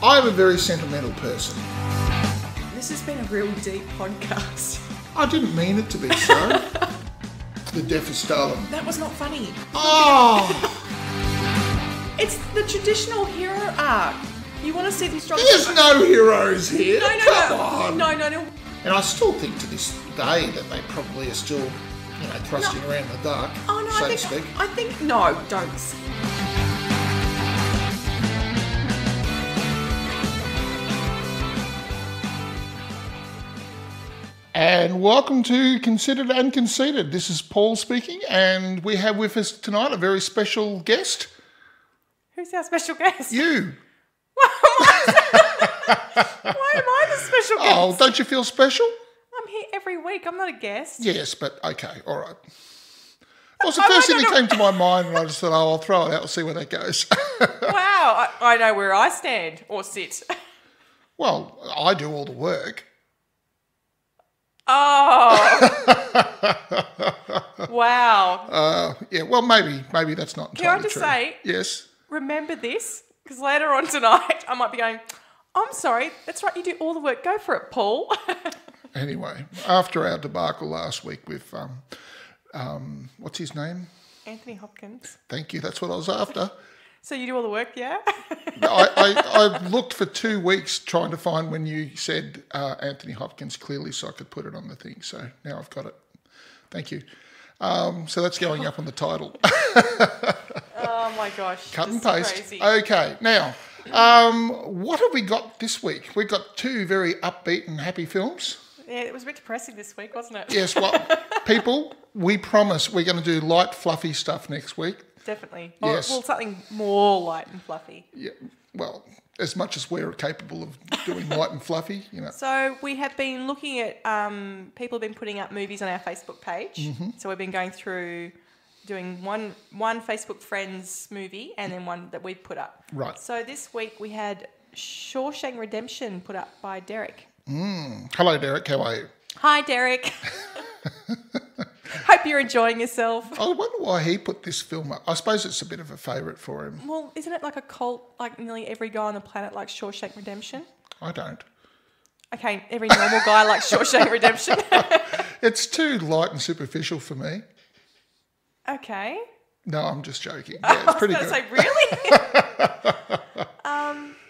I'm a very sentimental person. This has been a real deep podcast. I didn't mean it to be so. The deaf is stolen. That was not funny. Oh! It's the traditional hero arc. You want to see them struggle. There's no heroes here. No. On. No. And I still think to this day that they probably are still, thrusting around in the dark, so to speak. I think, no, don't. And welcome to Considered and Conceited. This is Paul speaking, and we have with us tonight a very special guest. Who's our special guest? You. Why am I the special guest? Oh, don't you feel special? I'm here every week. I'm not a guest. Yes, but okay, all right. It was the first thing that came to my mind, and I just thought, I'll throw it out and see where that goes. Wow, I know where I stand or sit. Well, I do all the work. Oh. Wow. Yeah, well, maybe that's not entirely true. Can I just say, yes. Remember this, because later on tonight I might be going, I'm sorry, that's right, you do all the work, go for it, Paul. Anyway, after our debacle last week with, what's his name? Anthony Hopkins. Thank you, that's what I was after. So you do all the work, yeah? I looked for 2 weeks trying to find when you said Anthony Hopkins clearly so I could put it on the thing. So now I've got it. Thank you. So that's going up on the title. Oh my gosh. Cut and paste. Crazy. Okay, now, what have we got this week? We've got 2 very upbeat and happy films. Yeah, it was a bit depressing this week, wasn't it? Yes, well, people, we promise we're going to do light, fluffy stuff next week. Definitely. Yes. Well, something more light and fluffy. Yeah, well, as much as we're capable of doing light and fluffy, So we have been looking at, people have been putting up movies on our Facebook page. Mm-hmm. So we've been going through doing one Facebook Friends movie and then one that we've put up. Right. So this week we had Shawshank Redemption put up by Derek. Hello, Derek. How are you? Hi, Derek. Hope you're enjoying yourself. I wonder why he put this film up. I suppose it's a bit of a favourite for him. Well, isn't it like a cult, like nearly every guy on the planet likes Shawshank Redemption? I don't. Okay, every normal guy likes Shawshank Redemption. It's too light and superficial for me. Okay. No, I'm just joking. Yeah, it's pretty good. I was going to say, really?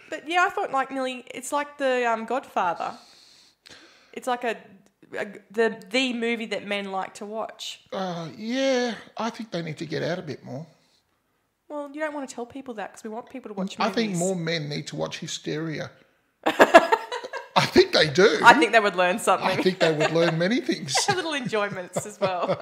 But yeah, I thought it's like the Godfather. It's like the movie that men like to watch. Yeah, I think they need to get out a bit more. Well, you don't want to tell people that because we want people to watch movies. I think more men need to watch Hysteria. I think they do. I think they would learn something. I think they would learn many things. Little enjoyments as well.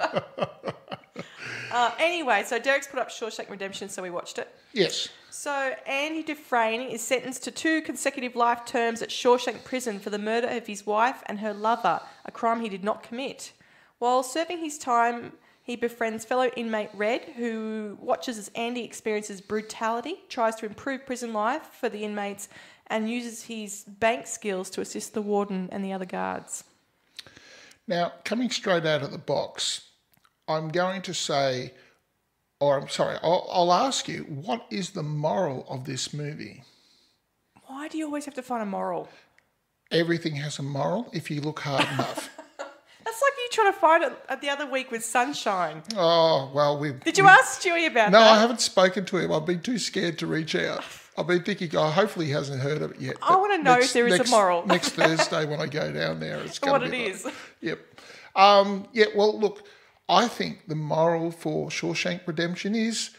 Anyway, so Derek's put up Shawshank Redemption, so we watched it. Yes. So Andy Dufresne is sentenced to 2 consecutive life terms at Shawshank Prison for the murder of his wife and her lover, a crime he did not commit. While serving his time, he befriends fellow inmate Red, who watches as Andy experiences brutality, tries to improve prison life for the inmates, and uses his bank skills to assist the warden and the other guards. Now, coming straight out of the box, I'm going to say, I'll ask you, what is the moral of this movie? Why do you always have to find a moral? Everything has a moral if you look hard enough. That's like you trying to find it the other week with Sunshine. Oh, well, Did you ask Stewie about that? No, I haven't spoken to him. I've been too scared to reach out. I've been thinking, hopefully he hasn't heard of it yet. I want to know if there is a moral. Next Thursday when I go down there, it's going to be what it is. Yep. Well, look, I think the moral for Shawshank Redemption is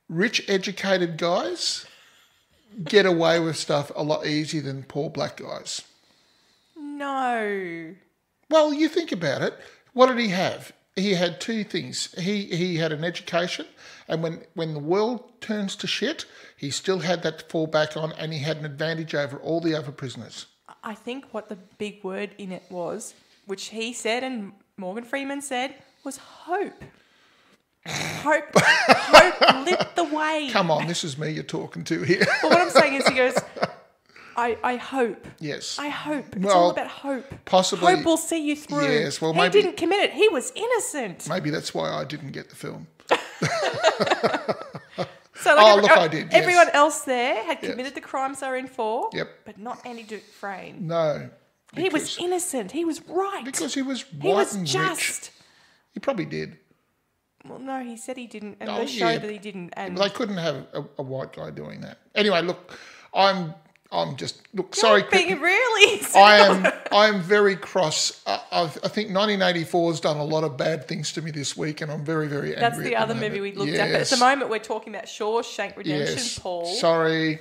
rich, educated guys get away with stuff a lot easier than poor black guys. No. Well, you think about it. What did he have? He had 2 things. He had an education, and when the world turns to shit, he still had that to fall back on, and he had an advantage over all the other prisoners. I think what the big word in it was, which he said and Morgan Freeman said, was hope. Hope lit the way. Come on, this is me you're talking to here. Well, what I'm saying is he goes, I hope. Yes. I hope. It's all about hope. Possibly. Hope will see you through. Yes, well, he didn't commit it. He was innocent. Maybe that's why I didn't get the film. So like look, I did. Yes. Everyone else there had committed the crimes they were in for. Yep. But not Andy Dufresne. No. He was innocent. He was right. Because he was white He was and just. rich. He probably did. Well, no, he said he didn't, and they showed that he didn't. And they couldn't have a white guy doing that. Anyway, look, I'm just sorry. Being really. I am very cross. I think 1984 has done a lot of bad things to me this week, and I'm very, very angry. That's the other movie we looked at. But at the moment, we're talking about Shawshank Redemption, Paul. Sorry.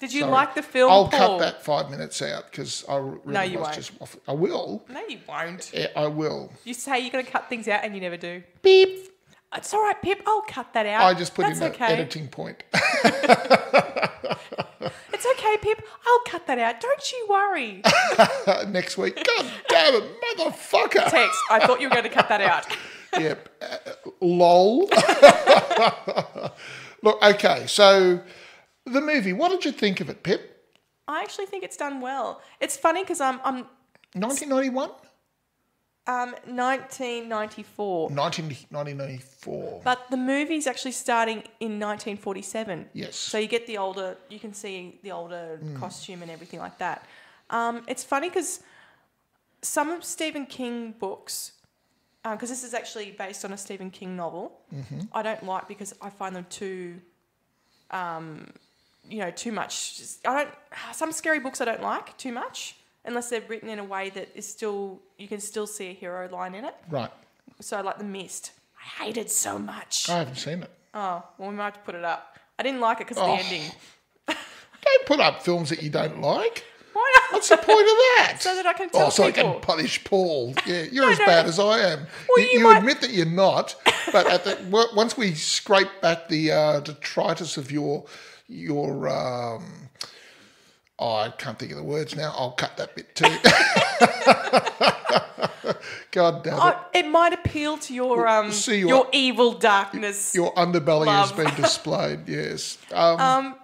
Did you like the film, I'll Paul? cut that 5 minutes out because I really No, you was won't. just off. I will. No, you won't. Yeah, I will. You say you're going to cut things out and you never do. Beep. It's all right, Pip. I'll cut that out. I just put That's in okay. the editing point. It's okay, Pip. I'll cut that out. Don't you worry. Next week. God damn it, motherfucker. Text. I thought you were going to cut that out. Yep. Lol. Look, okay, so the movie, what did you think of it, Pip? I actually think it's done well. It's funny because I'm 1991? 1994. 1994. But the movie's actually starting in 1947. Yes. So you get you can see the older costume and everything like that. It's funny because some of Stephen King books, because this is actually based on a Stephen King novel, I don't like because I find them too, too much. Some scary books I don't like too much. Unless they're written in a way that is you can still see a hero line in it. Right. So like The Mist, I hated so much. I haven't seen it. Oh, well, we might have to put it up. I didn't like it because of the ending. Don't put up films that you don't like. Why not? What's the point of that? So that I can tell so people. I can punish Paul. Yeah, you're as bad as I am. Well, you admit that you're not, but once we scrape back the detritus of your I can't think of the words now. I'll cut that bit too. God damn it. It might appeal to your evil darkness. Your underbelly love. has been displayed, yes. No,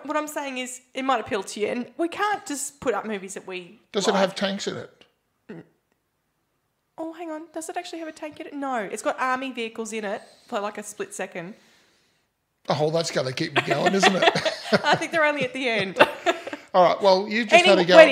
what I'm saying is it might appeal to you. And we can't just put up movies that we Does like. it have tanks in it? Oh, hang on. Does it actually have a tank in it? No. It's got army vehicles in it for like a split second. Oh, that's going to keep me going, isn't it? I think they're only at the end. All right, well, you just had a go at me.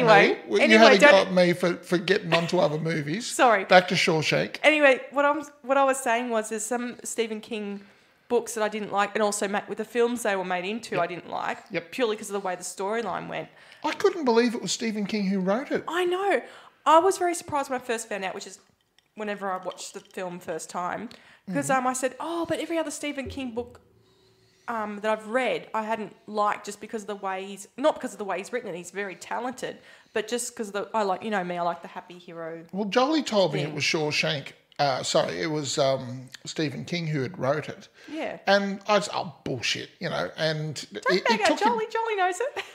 You had a go at me for getting onto other movies. Sorry. Back to Shawshank. Anyway, what I was saying was there's some Stephen King books that I didn't like, and also with the films they were made into, I didn't like. Yep. Purely because of the way the storyline went. I couldn't believe it was Stephen King who wrote it. I know. I was very surprised when I first found out, which is whenever I watched the film first time, because I said, but every other Stephen King book that I've read, I hadn't liked just because of the way not because of the way he's written it, he's very talented, but just because I like the happy hero. Well, Jolie told me it was Shawshank. It was Stephen King who had wrote it. Yeah. And I was, bullshit, and Don't bag out Jolie. Jolie knows it.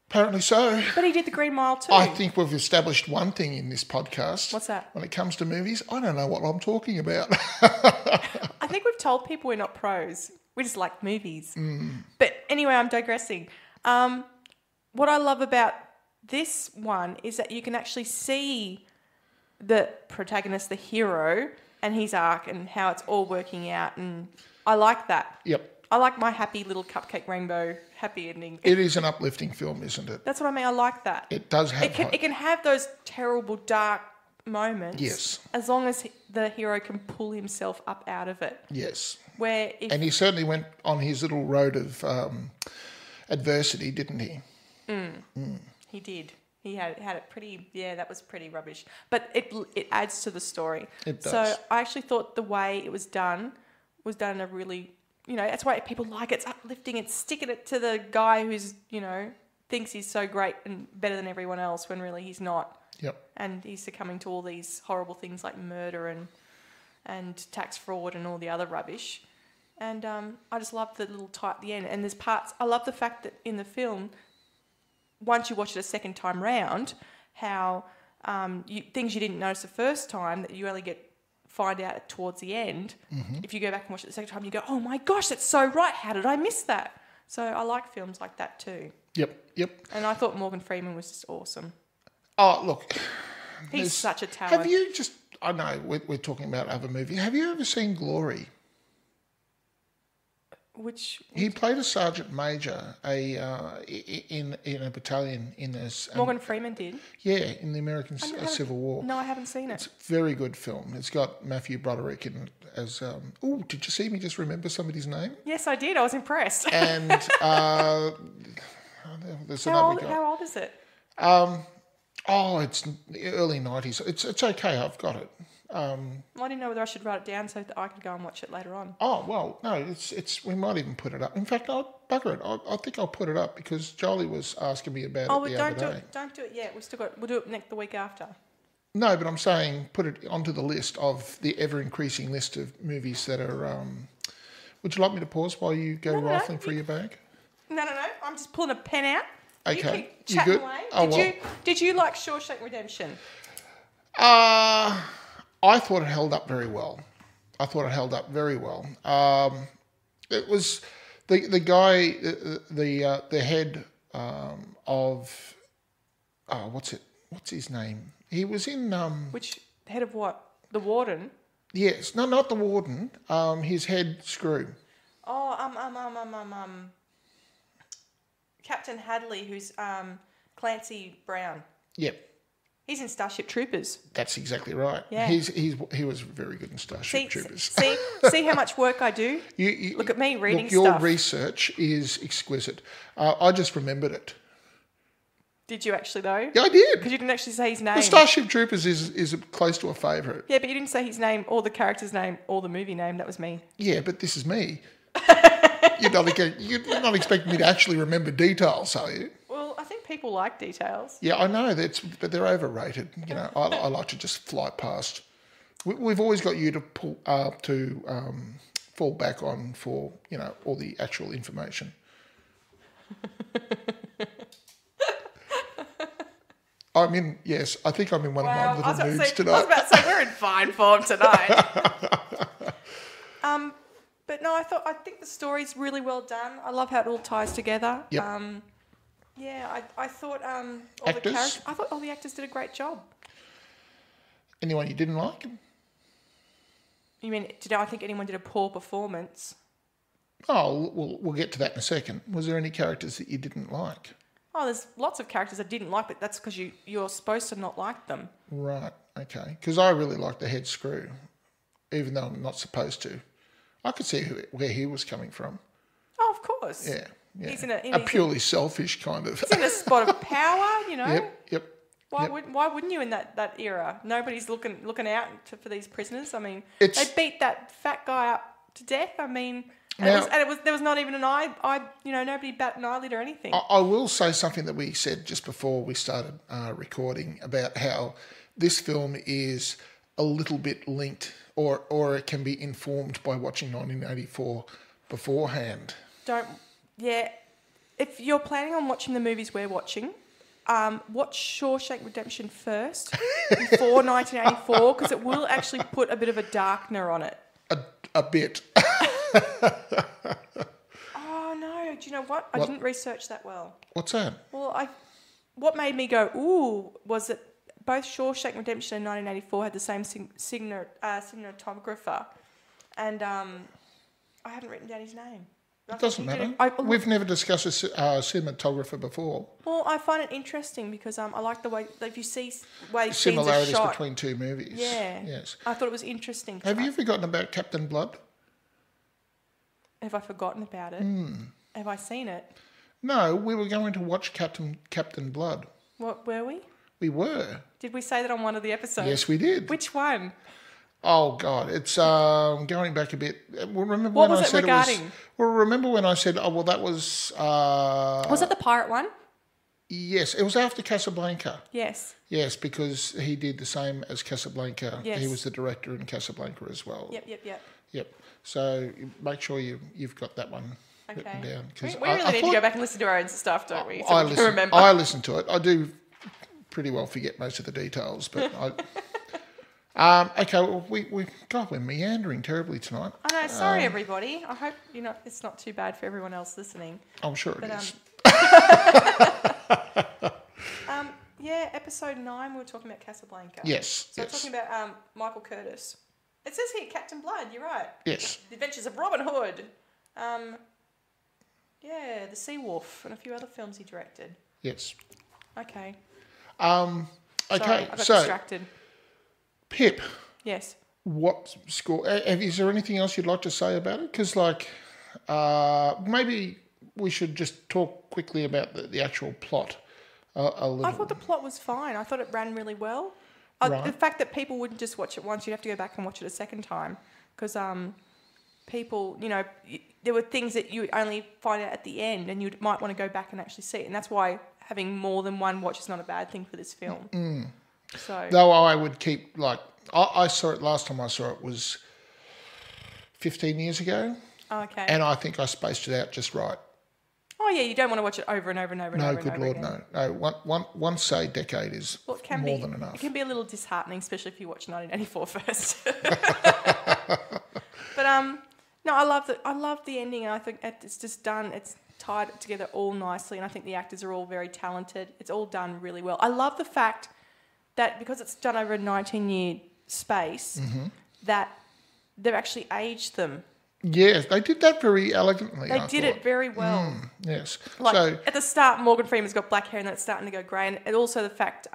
Apparently so. But he did The Green Mile too. I think we've established one thing in this podcast. What's that? When it comes to movies, I don't know what I'm talking about. I think we've told people we're not pros. We just like movies. But anyway, I'm digressing. What I love about this one is that you can actually see the protagonist, the hero, and his arc and how it's all working out. And I like that. Yep. I like my happy little cupcake rainbow happy ending. It is an uplifting film, isn't it? That's what I mean. I like that. It does have It can have those terrible, dark moments. Yes. As long as the hero can pull himself up out of it. Yes. And he certainly went on his little road of adversity, didn't he? He did. He had it pretty. Yeah, that was pretty rubbish. But it adds to the story. It does. So I actually thought the way it was done in a really, that's why people like it. It's uplifting. It's sticking it to the guy who's thinks he's so great and better than everyone else when really he's not. Yep. And he's succumbing to all these horrible things like murder and tax fraud and all the other rubbish. And I just love the little tie at the end. And there's parts, I love the fact that in the film, once you watch it a second time round, how things you didn't notice the first time that you only find out towards the end. If you go back and watch it the second time, you go, oh my gosh, that's so right. How did I miss that? So I like films like that too. Yep. And I thought Morgan Freeman was just awesome. Oh, look. He's such a talent. Have you I know we're talking about other movies. Have you ever seen Glory? Which He played a sergeant major, in a battalion in this. Morgan Freeman did? In the American Civil War. No, I haven't seen it. It's a very good film. It's got Matthew Broderick in it as. Did you see me just remember somebody's name? Yes, I did. I was impressed. And there's How another guy. how old is it? It's the early 90s. It's okay. I've got it. I didn't know whether I should write it down so that I could go and watch it later on. Oh, well, no, it's. We might even put it up. In fact, bugger it. I think I'll put it up because Jolie was asking me about it the other day. Don't do it yet. We'll do it the week after. No, but I'm saying put it onto the list of the ever-increasing list of movies that are... would you like me to pause while you go rifling through your bag? No. I'm just pulling a pen out. Okay. You keep chatting good? away. Did you like Shawshank Redemption? I thought it held up very well. It was the guy, the head of what's his name? He was in Which head of what? The warden. Yes, no, not the warden. His head screw. Oh, Captain Hadley, who's Clancy Brown. Yep. He's in Starship Troopers. That's exactly right. Yeah. He was very good in Starship Troopers. See how much work I do? You look at me reading your stuff. Your research is exquisite. I just remembered it. Did you actually, though? Yeah, I did. Because you didn't actually say his name. The Starship Troopers is close to a favourite. Yeah, but you didn't say his name or the character's name or the movie name. That was me. Yeah, but this is me. You're not expecting me to actually remember details, are you? Well, I think people like details. Yeah, I know but they're overrated. You know, I like to just fly past. We've always got you to fall back on for all the actual information. I think I'm in one of my little moods tonight. I was about to say we're in fine form tonight. But no, I think the story's really well done. I love how it all ties together. Yep. I thought all the actors did a great job. Anyone you didn't like? You mean, did I think anyone did a poor performance? Oh, we'll get to that in a second. Was there any characters that you didn't like? Oh, there's lots of characters I didn't like, but that's because you're supposed to not like them. Right, okay. Because I really liked the head screw, even though I'm not supposed to. I could see where he was coming from. Oh, of course. Yeah. He's a purely selfish kind of... He's in a spot of power, Yep. Why wouldn't you in that era? Nobody's looking out for these prisoners. I mean, they beat that fat guy up to death. I mean... there was not even an eye, nobody bat an eyelid or anything. I will say something that we said just before we started recording about how this film is a little bit linked or it can be informed by watching 1984 beforehand. If you're planning on watching the movies we're watching, watch Shawshank Redemption first before 1984 because it will actually put a bit of a darkener on it. A bit. Oh no! Do you know what? I didn't research that well. What's that? Well, what made me go ooh was that both Shawshank Redemption and 1984 had the same cinematographer, and I haven't written down his name. It doesn't matter. We've never discussed a cinematographer before. Well, I find it interesting because I like the way if you see way similarities scenes are shot, between two movies. Yeah. Yes. I thought it was interesting. Have you forgotten about Captain Blood? Have I forgotten about it? Have I seen it? No, we were going to watch Captain Blood. What were we? We were. Did we say that on one of the episodes? Yes, we did. Which one? Oh God, it's going back a bit. Remember what when was I said regarding? It was? Well, remember when I said, "Oh, well, that was." Was it the pirate one? Yes, it was after Casablanca. Yes. Yes, because he did the same as Casablanca. Yes. He was the director in Casablanca as well. Yep. So make sure you've got that one written down. We really need to go back and listen to our own stuff, don't we? So we can remember. I listen to it. I do pretty well forget most of the details, but okay, well, we're meandering terribly tonight. I know, sorry everybody. I hope it's not too bad for everyone else listening. I'm sure it is. Episode 9 we were talking about Casablanca. Yes. So we're talking about Michael Curtis. It says here Captain Blood, you're right. Yes. The Adventures of Robin Hood. Yeah, The Sea Wolf and a few other films he directed. Yes. Okay. Okay, Sorry, I got so distracted. Pip, Yes. what score? Is there anything else you'd like to say about it? Because, maybe we should just talk quickly about the actual plot a little. I thought the plot was fine. I thought it ran really well. Right. The fact that people wouldn't just watch it once, you'd have to go back and watch it a second time. Because people, there were things that you only find out at the end and you might want to go back and actually see it. And that's why having more than one watch is not a bad thing for this film. Mm. So, Though I would keep, I saw it, last time I saw it was 15 years ago. okay. And I think I spaced it out just right. Oh, yeah, you don't want to watch it over and over and over and over. No, good Lord, again. no. Once a decade is more than enough. It can be a little disheartening, especially if you watch 1984 first. But no, I love the ending, and I think it's just done. It's tied it together all nicely, and I think the actors are all very talented. It's all done really well. I love the fact that because it's done over a 19-year space, that they've actually aged them. Yes, they did that very elegantly. They did it very well. Yes. So at the start, Morgan Freeman's got black hair, and then it's starting to go grey. And also the fact,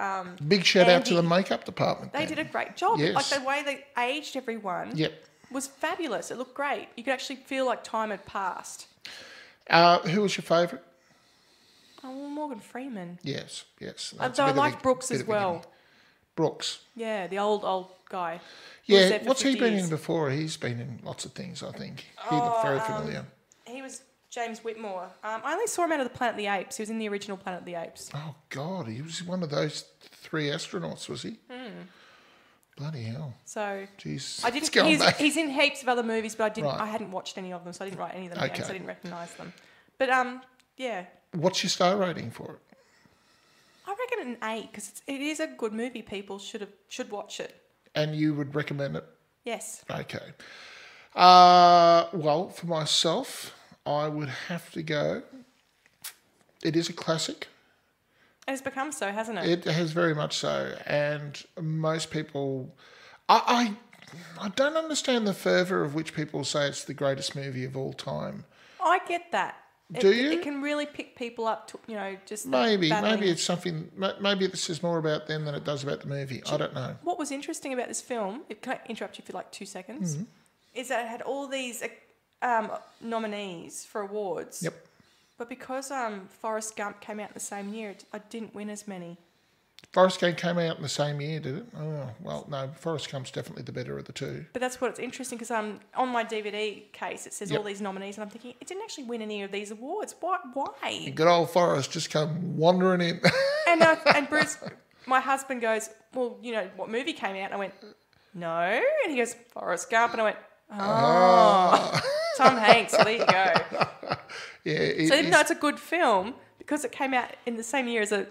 big shout out to the makeup department. They did a great job. Yes. Like the way they aged everyone. Yep. Was fabulous. It looked great. You could actually feel like time had passed. Who was your favourite? Oh, well, Morgan Freeman. Yes. Though I liked Brooks as well. Brooks. Yeah, the old guy. Yeah, what's he been in before? He's been in lots of things, I think. He looked very familiar. He was James Whitmore. I only saw him out of the Planet of the Apes. He was in the original Planet of the Apes. Oh, God, he was one of those 3 astronauts, was he? Bloody hell. So jeez, I didn't. He's in heaps of other movies, but I didn't. Right. I hadn't watched any of them, so I didn't write any of them down, so I didn't recognise them. But yeah. What's your star rating for it? I reckon an 8 because it is a good movie. People should watch it. And you would recommend it? Yes. Okay. Well, for myself, I would have to go. It is a classic. It has become so, hasn't it? It has very much so. And most people... I don't understand the fervour of which people say it's the greatest movie of all time. I get that. Do you? It can really pick people up to, just... Maybe it's something... Maybe this is more about them than it does about the movie. I don't know. What was interesting about this film... Can I interrupt you for 2 seconds? Mm-hmm. Is that it had all these nominees for awards. Yep. But because Forrest Gump came out in the same year, I didn't win as many. Forrest Gump came out in the same year, did it? Oh, well, no, Forrest Gump's definitely the better of the two. But that's what's interesting because on my DVD case it says all these nominees and I'm thinking, it didn't actually win any of these awards. Why? Good old Forrest just come wandering in. And Bruce, my husband goes, well, what movie came out? And I went, no. And he goes, Forrest Gump. And I went, oh. Tom Hanks, well, there you go. Yeah. So even though it's a good film, because it came out in the same year as a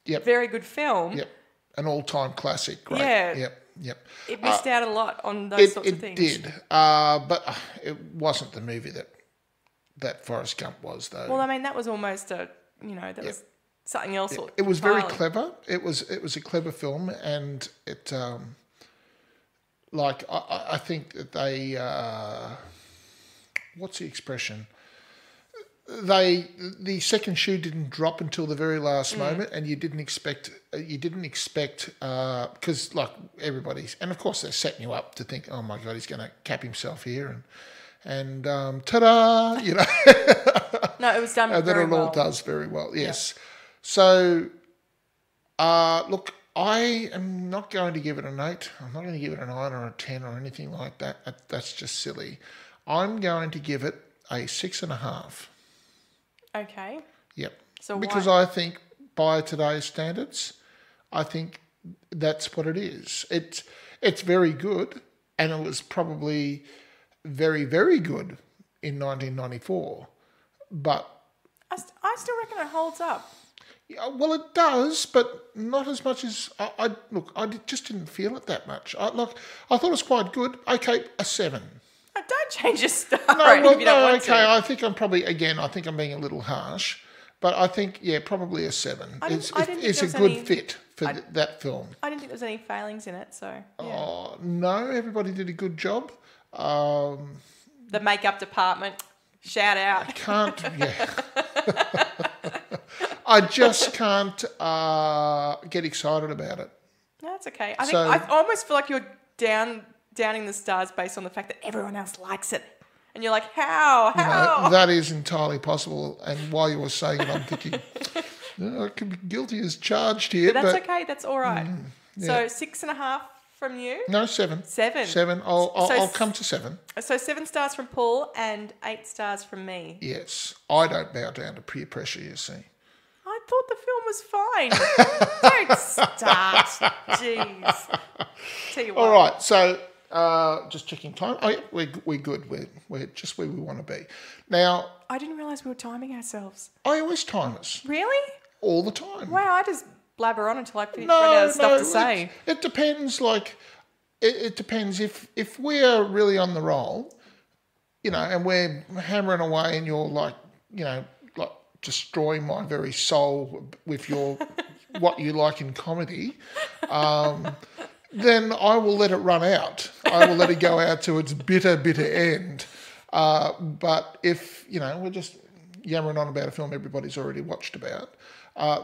very good film. Yep. An all-time classic, right? Yeah. Yep. It missed out a lot on those sorts of things. It did. But it wasn't the movie that Forrest Gump was, though. Well, I mean, that was almost was something else. It was very clever. It was a clever film, and it I think that they what's the expression? The second shoe didn't drop until the very last moment, and you didn't expect because like everybody's, and of course they're setting you up to think, oh my God, he's going to cap himself here, and ta-da, No, it was done and then very it well. all does very well. Yes. Yeah. So, look, I am not going to give it an 8. I'm not going to give it a 9 or a 10 or anything like that. That's just silly. I'm going to give it a 6.5. Okay. Yep. So because I think by today's standards, I think that's what it is. It's very good, and it was probably very, very good in 1994. But I still reckon it holds up. Yeah, well, it does, but not as much as I just didn't feel it that much. I thought it was quite good. Okay, a 7. Don't change your star rating if you don't want to. I think I'm probably, I think I'm being a little harsh, but I think, probably a 7. It's a good fit for that film. I didn't think there was any failings in it, so. Yeah. Oh, no, everybody did a good job. The makeup department. Shout out. Can't, yeah. I just can't get excited about it. No, that's okay. I almost feel like you're downing the stars based on the fact that everyone else likes it. And you're like, how? That is entirely possible. And while you were saying it, I'm thinking, I could be guilty as charged here. But that's okay. That's all right. Yeah. So 6.5 from you? No, 7. 7. 7. I'll come to 7. So 7 stars from Paul and 8 stars from me. Yes. I don't bow down to peer pressure, you see. I thought the film was fine. Don't start. Jeez. Tell you what. All right. So just checking time. Oh, yeah, we're good. We're just where we want to be. Now, I didn't realise we were timing ourselves. I always time us. Really? All the time. Wow, I just blabber on until I run out of stuff to say. It depends. Like, it depends if we're really on the roll, and we're hammering away, and you're like destroying my very soul with your what you like in comedy. Then I will let it run out. I will let it go out to its bitter end. But if we're just yammering on about a film everybody's already watched about,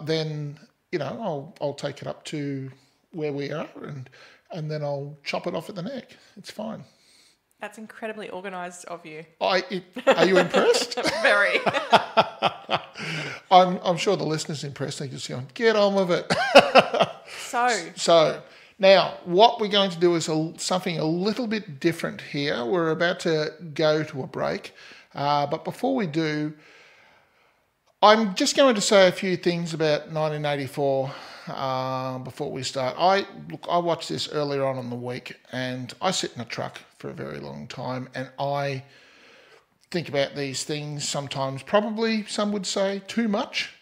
then I'll take it up to where we are, and then I'll chop it off at the neck. It's fine. That's incredibly organised of you. Are you impressed? Very. I'm sure the listeners impressed. They're just going, get on with it. So now what we're going to do is something a little bit different here. We're about to go to a break, but before we do, I'm just going to say a few things about 1984 before we start. I watched this earlier on in the week, and I sit in a truck for a very long time, and I think about these things sometimes, probably some would say too much,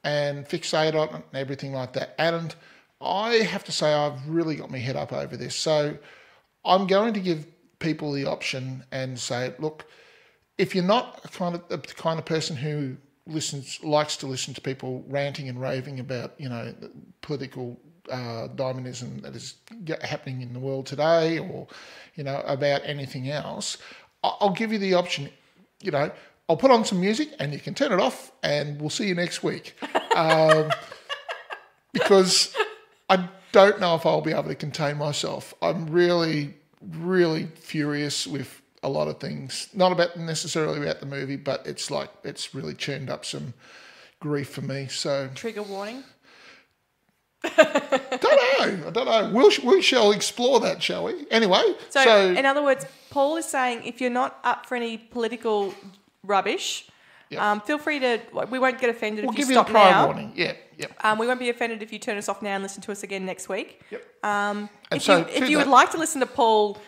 and fixate on it and everything like that. And I have to say I've really got my head up over this. So I'm going to give people the option and say, look, if you're not the kind of person who likes to listen to people ranting and raving about, the political dynamism that is happening in the world today, or, about anything else, I'll give you the option, I'll put on some music and you can turn it off and we'll see you next week. Because I don't know if I'll be able to contain myself. I'm really, really furious with a lot of things, not necessarily about the movie, but it's really churned up some grief for me. So trigger warning. I don't know. We shall explore that, shall we? Anyway. So in other words, Paul is saying if you're not up for any political rubbish, feel free to. We won't get offended if you stop now. We'll give you a prior warning. Yeah. We won't be offended if you turn us off now and listen to us again next week. Yep. If you would like to listen to Paul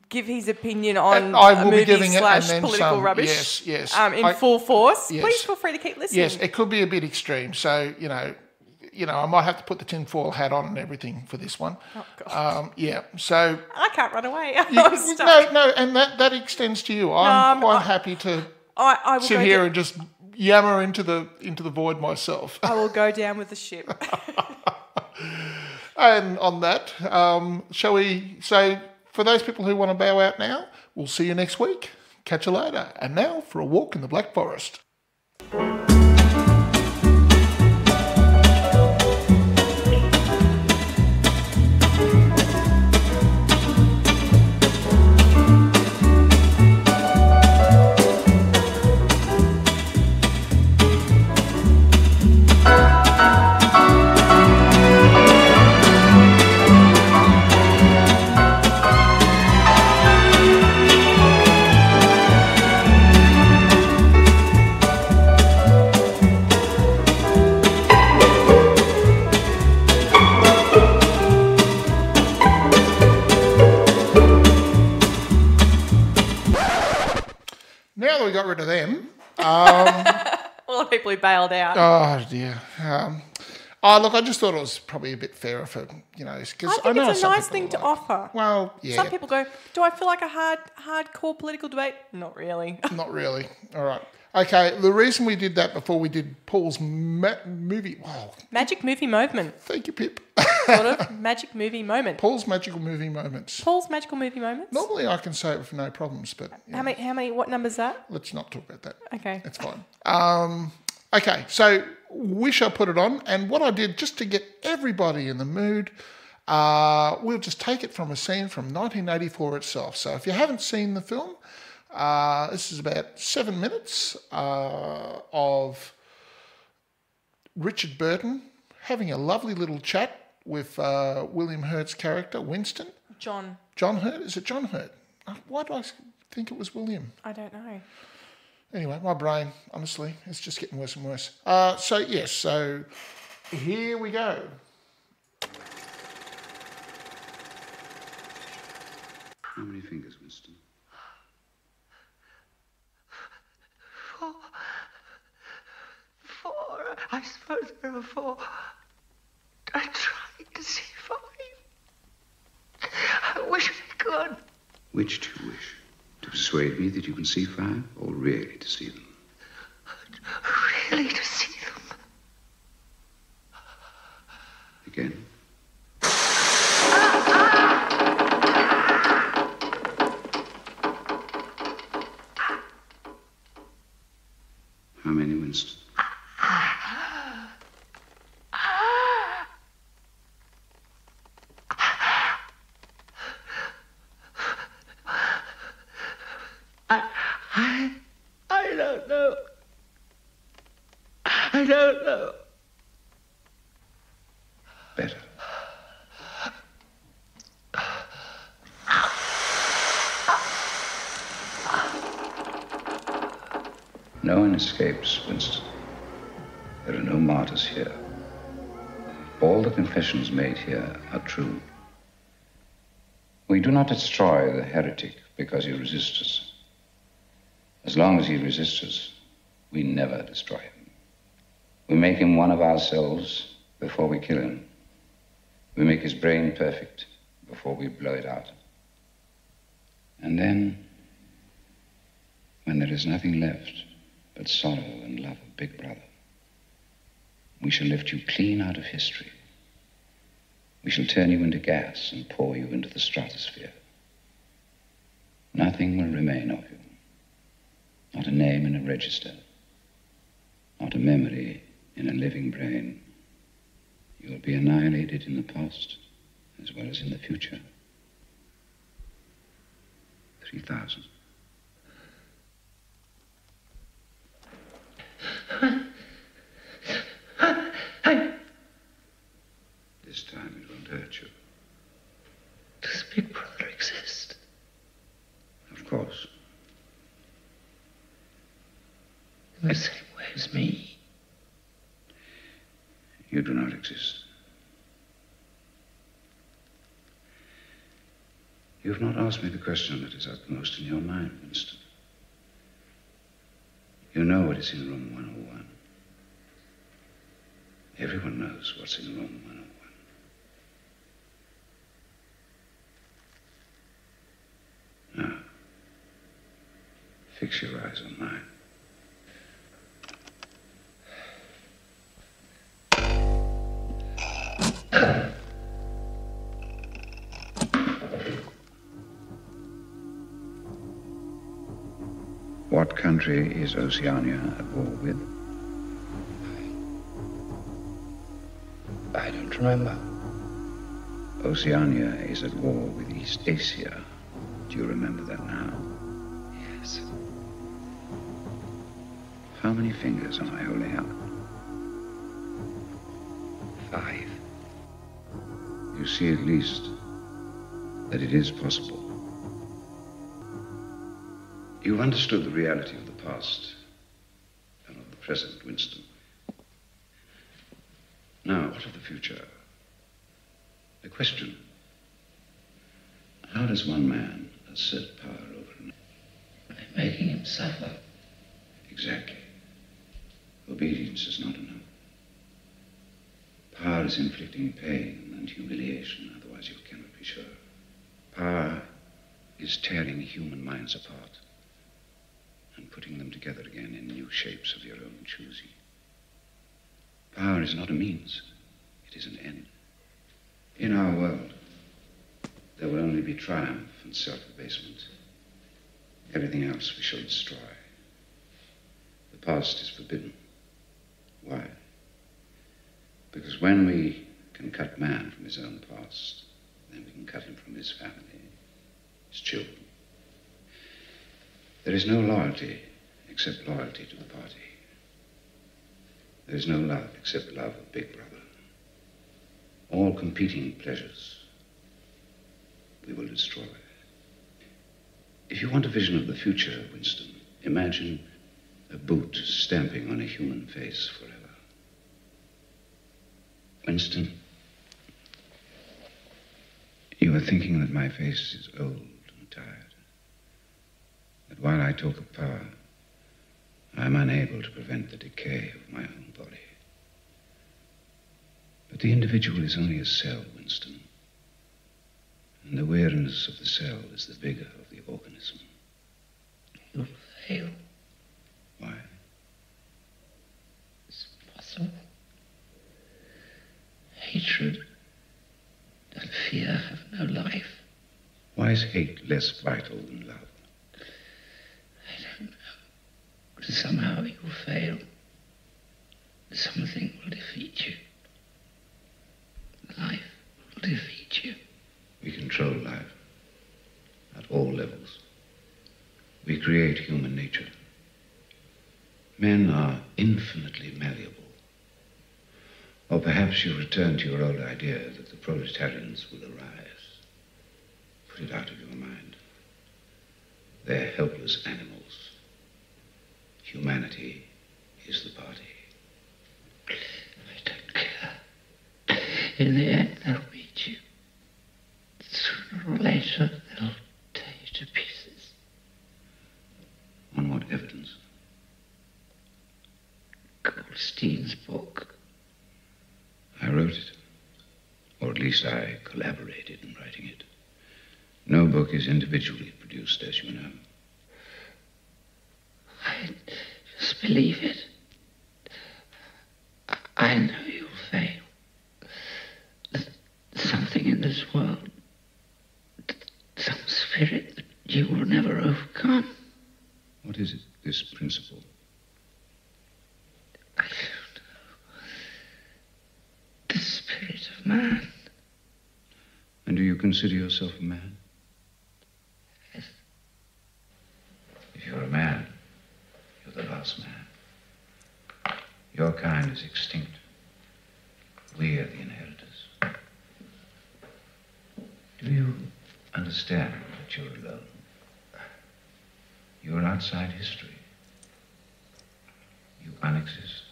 give his opinion on I will a movie be giving / political Yes. rubbish in full force, please feel free to keep listening. Yes, it could be a bit extreme. So, I might have to put the tinfoil hat on and everything for this one. Oh, God. So I can't run away. No, and that extends to you. I'm quite happy to I will sit here and just yammer into the void myself. I will go down with the ship. And on that, shall we say, for those people who want to bow out now, we'll see you next week. Catch you later. And now for a walk in the Black Forest. Now that we got rid of them, all the people who bailed out. Oh dear. Look, I just thought it was probably a bit fairer for because I think it's a nice thing to offer. Well, yeah. Some people go, "Do I feel like a hardcore political debate?" Not really. Not really. All right. Okay. The reason we did that before we did Paul's movie. Wow. Magic movie movement. Thank you, Pip. sort of. Magic movie moment. Paul's magical movie moments. Paul's magical movie moments? Normally I can say it with no problems, but... How many, what number's that? Let's not talk about that. Okay. It's fine. Okay, so Wish I put it on, and what I did just to get everybody in the mood, we'll just take it from a scene from 1984 itself. So if you haven't seen the film, this is about 7 minutes of Richard Burton having a lovely little chat with William Hurt's character, Winston. John Hurt? Is it John Hurt? Why do I think it was William? I don't know. Anyway, my brain, honestly, it's just getting worse and worse. So here we go. How many fingers, Winston? 4. 4. I suppose there are 4. I tried to see 5. I wish I could. Which do you wish? To persuade me that you can see 5, or really to see them? Really to see them. Again? How many, Winston? I don't know. I don't know. Better. No one escapes, Winston. There are no martyrs here. All the confessions made here are true. We do not destroy the heretic because he resists us. As long as he resists us, we never destroy him. We make him one of ourselves before we kill him. We make his brain perfect before we blow it out. And then, when there is nothing left but sorrow and love of Big Brother, we shall lift you clean out of history. We shall turn you into gas and pour you into the stratosphere. Nothing will remain of you. Not a name in a register. Not a memory in a living brain. You will be annihilated in the past as well as in the future. 3,000. This time it won't hurt you. Does Big Brother exist? Of course. In the same way as me. You do not exist. You have not asked me the question that is upmost in your mind, Winston. You know what is in room 101. Everyone knows what's in room 101. Now, fix your eyes on mine. What country is Oceania at war with? I don't remember. Oceania is at war with East Asia. Do you remember that now? Yes. How many fingers am I holding up? 5. You see at least that it is possible. You've understood the reality of the past and of the present, Winston. Now, what of the future? The question, how does one man assert power over another? By making him suffer. Exactly. Obedience is not enough. Power is inflicting pain and humiliation, otherwise you cannot be sure. Power is tearing human minds apart and putting them together again in new shapes of your own choosing. Power is not a means, it is an end. In our world, there will only be triumph and self-abasement. Everything else we shall destroy. The past is forbidden. Why? Because when we can cut man from his own past, then we can cut him from his family, his children. There is no loyalty except loyalty to the party. There is no love except love of Big Brother. All competing pleasures we will destroy. If you want a vision of the future, Winston, imagine a boot stamping on a human face forever. Winston, you are thinking that my face is old and tired. That while I talk of power, I am unable to prevent the decay of my own body. But the individual is only a cell, Winston. And the weariness of the cell is the vigor of the organism. You'll fail. Why? It's impossible. Hatred and fear have no life. Why is hate less vital than love? I don't know. But somehow you'll fail. Something will defeat you. Life will defeat you. We control life at all levels. We create human nature. Men are infinitely malleable. Or perhaps you return to your old idea that the proletarians will arise. Put it out of your mind. They're helpless animals. Humanity is the party. I don't care. In the end, they'll beat you. Sooner or later, they'll tear you to pieces. On what evidence? Goldstein's book. I wrote it. Or at least I collaborated in writing it. No book is individually produced, as you know. I just believe it. I know you'll fail. There's something in this world, some spirit that you will never overcome. What is it, this principle? I don't know. The spirit of man. And do you consider yourself a man? Yes. If you're a man, you're the last man. Your kind is extinct. We are the inheritors. Do you understand that you're alone? You're outside history. You unexist.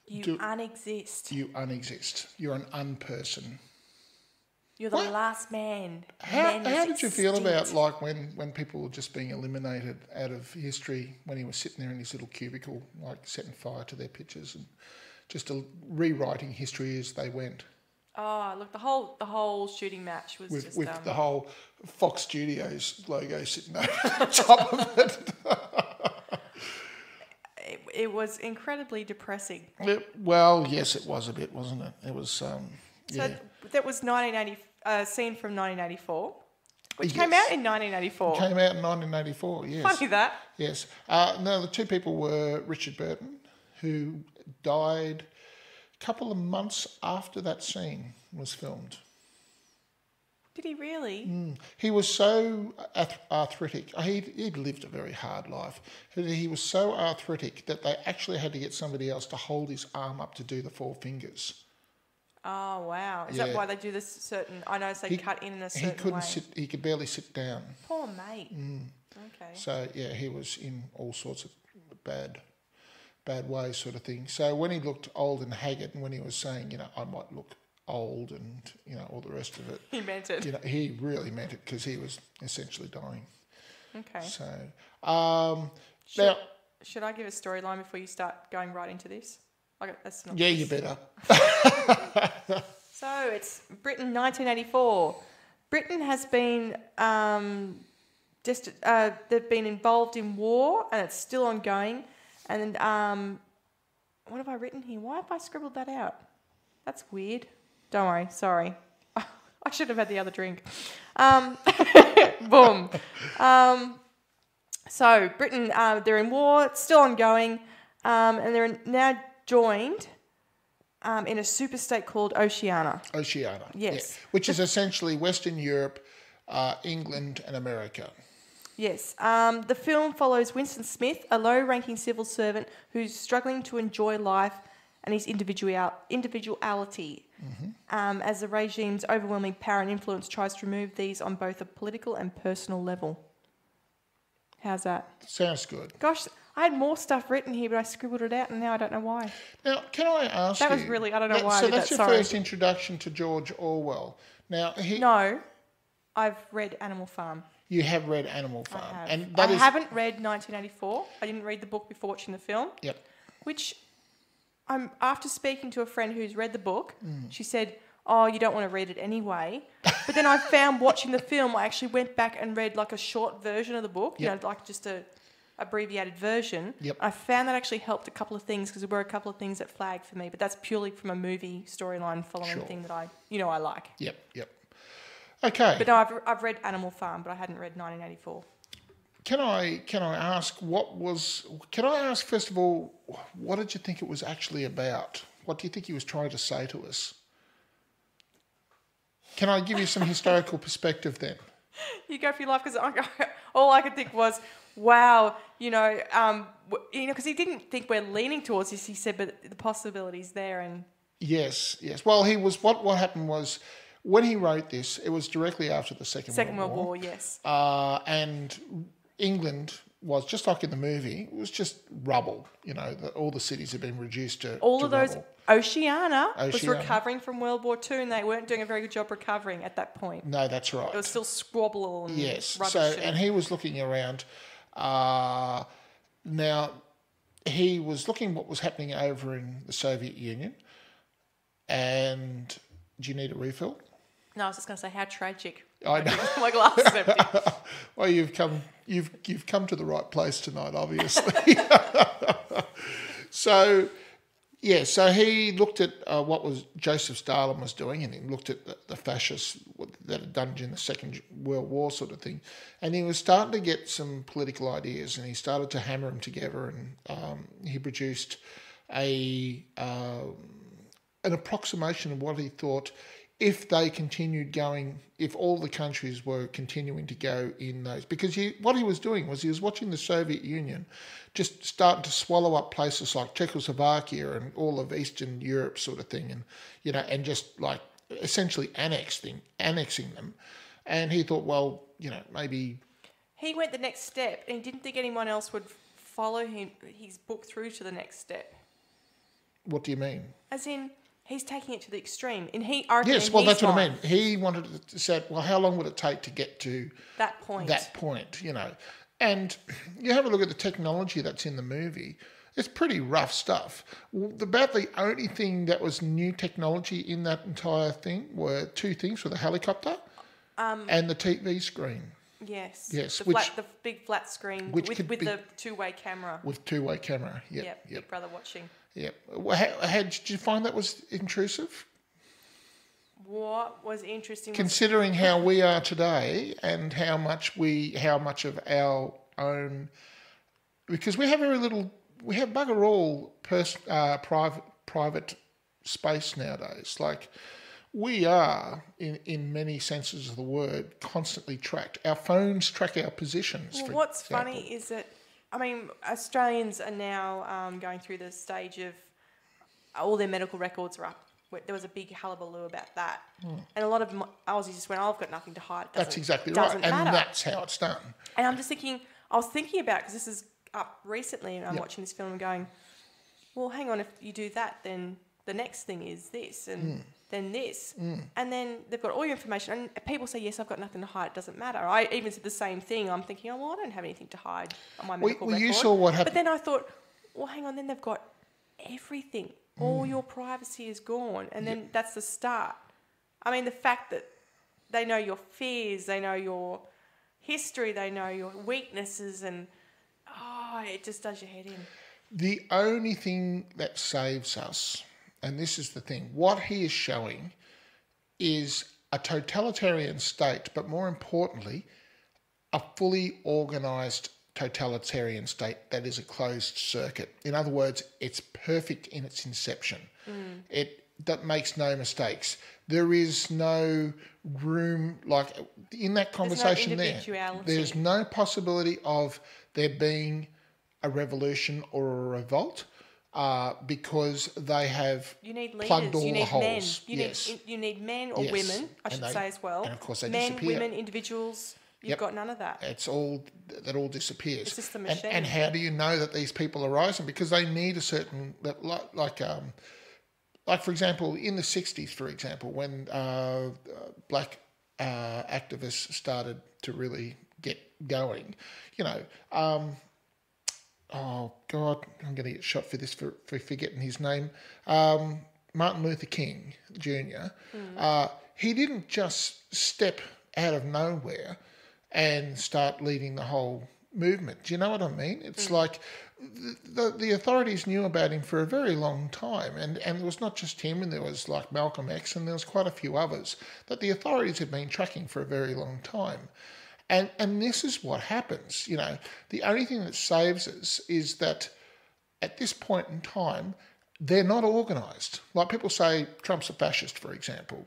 You unexist. You unexist. You're an unperson. You're the What? last man. How Man is did you feel about extinct. like when people were just being eliminated out of history when he was sitting there in his little cubicle, like setting fire to their pictures and just rewriting history as they went Oh, look, the whole shooting match was with just the whole Fox Studios logo sitting over the top of it. it was incredibly depressing. Well, yes, it was a bit, wasn't it? It was, So yeah. that was 1980, scene from 1984, which came Yes. out in 1984. Came out in 1984, yes. Funny that. Yes. No, the two people were Richard Burton, who died a couple of months after that scene was filmed. Did he really? He was so arthritic. He'd lived a very hard life. He was so arthritic that they actually had to get somebody else to hold his arm up to do the four fingers. Oh, wow. Is Yeah. that why they do this certain... I noticed they cut in a certain He couldn't way. sit. He could barely sit down. Poor mate. Okay. So yeah, he was in all sorts of bad ways, sort of thing. So when he looked old and haggard, and when he was saying, I might look old, and all the rest of it, He meant it. he really meant it because he was essentially dying. Okay. So now, Should I give a storyline before you start going right into this? Okay, that's not. yeah, you better. So it's Britain, 1984. Britain has been they've been involved in war, and it's still ongoing. And what have I written here? Why have I scribbled that out? That's weird. Don't worry. Sorry. I should have had the other drink. Boom. So Britain, they're in war. It's still ongoing. And they're now joined in a super state called Oceania. Oceania. Yes. Yeah, which is essentially Western Europe, England and America. Yes. The film follows Winston Smith, a low-ranking civil servant who's struggling to enjoy life and his individuality as the regime's overwhelming power and influence tries to remove these on both a political and personal level. How's that? Sounds good. Gosh, I had more stuff written here, but I scribbled it out and now I don't know why. Now, can I ask you... That was really... I don't know why I So did that's that, your sorry. first introduction to George Orwell. Now, No, I've read Animal Farm. You have read Animal Farm. I have. And that I is... haven't read 1984. I didn't read the book before watching the film. Yep. Which, after speaking to a friend who's read the book, she said, oh, you don't want to read it anyway. But then I found watching the film, I actually went back and read like a short version of the book, Yep. you know, like just a abbreviated version. Yep. I found that actually helped a couple of things because there were a couple of things that flagged for me, but that's purely from a movie storyline following Sure. thing that I like. Yep. Okay. But no, I've read Animal Farm, but I hadn't read 1984. Can I ask can I ask first of all, what did you think it was actually about? What do you think he was trying to say to us? Can I give you some historical perspective then? You go for your life because all I could think was, wow, because he didn't think we're leaning towards this. He said, but the possibilities there, and Yes. Well, he was. What happened was, when he wrote this, it was directly after the Second World War, yes. And England was just like in the movie. It was just rubble. You know, all the cities had been reduced to All of those. rubble. Oceania was Oceania. recovering from World War II, and they weren't doing a very good job recovering at that point. No, that's right. It was still squabble and Yes. rubbish. So, and he was looking around. Now, he was looking what was happening over in the Soviet Union. And do you need a refill? No, I was just going to say how tragic. I know. My glass is empty. Well, you've come to the right place tonight, obviously. So he looked at what was Joseph Stalin was doing, and he looked at the fascists that had done in the Second World War sort of thing, and he was starting to get some political ideas, and he started to hammer them together, and he produced an approximation of what he thought if they continued going, if all the countries were continuing to go in those, because what he was doing was he was watching the Soviet Union just starting to swallow up places like Czechoslovakia and all of Eastern Europe sort of thing, and and just like essentially annexing them, and he thought, well, maybe He went the next step, and he didn't think anyone else would follow his book through to the next step. What do you mean? As in, he's taking it to the extreme. And yes, well, that's what I mean. He wanted to say, well, how long would it take to get to that point? And you have a look at the technology that's in the movie. It's pretty rough stuff. About the only thing that was new technology in that entire thing were two things: the helicopter and the TV screen. Yes. The big flat screen with the two-way camera. With two-way camera, Yep. Big Brother watching. Yep. How did you find that was intrusive? What was interesting, considering how we are today and how much of our own, because we have bugger all private space nowadays. Like, we are in many senses of the word constantly tracked. Our phones track our positions. Well, what's funny is that, Australians are now going through the stage of all their medical records are up. There was a big hullabaloo about that. And a lot of Aussies just went, I've got nothing to hide. That's exactly right. And that's how it's done. And I'm just thinking, I was thinking about, because this is up recently and I'm watching this film and going, well, hang on, if you do that, then the next thing is this and then this. And then they've got all your information. And people say, yes, I've got nothing to hide. It doesn't matter. I even said the same thing. I'm thinking, I don't have anything to hide on my medical record. You saw what happened. But then I thought, well, hang on, then they've got everything. All your privacy is gone. And then that's the start. The fact that they know your fears, they know your history, they know your weaknesses, and it just does your head in. The only thing that saves us, and this is the thing, what he is showing is a totalitarian state, but more importantly, a fully organised totalitarian state that is a closed circuit. In other words, it's perfect in its inception. That makes no mistakes. There is no room, like in that conversation there's no possibility of there being a revolution or a revolt because they have plugged all the holes. You need men or women, I should say as well. And of course they men, disappear. women, individuals. You've got none of that. That all disappears. It's just the machine. And how do you know that these people are rising? Because they need a certain, like for example, in the 60s, for example, when black activists started to really get going, oh God, I'm going to get shot for this for forgetting his name. Martin Luther King Jr. He didn't just step out of nowhere and start leading the whole movement. Do you know what I mean? It's like the authorities knew about him for a very long time, and it was not just him, and there was like Malcolm X, and there was quite a few others that the authorities had been tracking for a very long time. And this is what happens. The only thing that saves us is that at this point in time, they're not organised. Like people say Trump's a fascist, for example.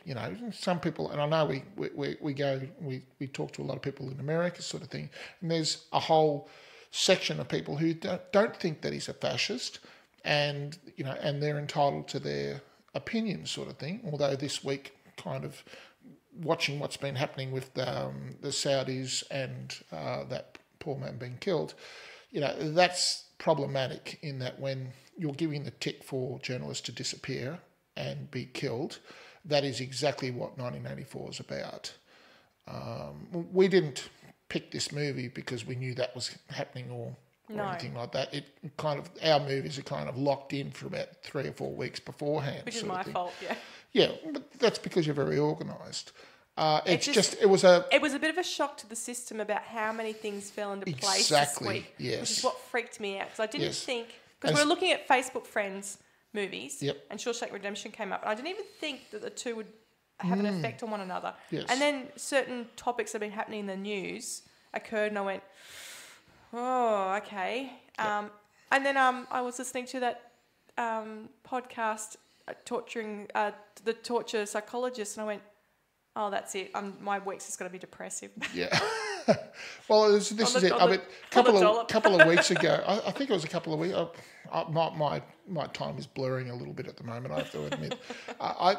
Some people, and I know we talk to a lot of people in America sort of thing, and there's a whole section of people who don't think that he's a fascist, and they're entitled to their opinion sort of thing. Although this week, kind of watching what's been happening with the Saudis and that poor man being killed, that's problematic in that when you're giving the tick for journalists to disappear and be killed, that is exactly what 1984 is about. We didn't pick this movie because we knew that was happening or anything like that. Our movies are kind of locked in for about 3 or 4 weeks beforehand. Which is my fault, yeah. Yeah, but that's because you're very organised. It was a bit of a shock to the system about how many things fell into place this week, yes. Which is what freaked me out because I didn't think, because we were looking at Facebook Friends movies, and Shawshank Redemption came up, and I didn't even think that the two would have an effect on one another. Yes. And then certain topics that have been happening in the news occurred, and I went, oh, okay. And then I was listening to that podcast torturing the torture psychologist, and I went, oh, that's it. My week's just going to be depressive. Yeah. Well, this is it. I mean, a couple of weeks ago, I think it was a couple of weeks. My time is blurring a little bit at the moment, I have to admit. I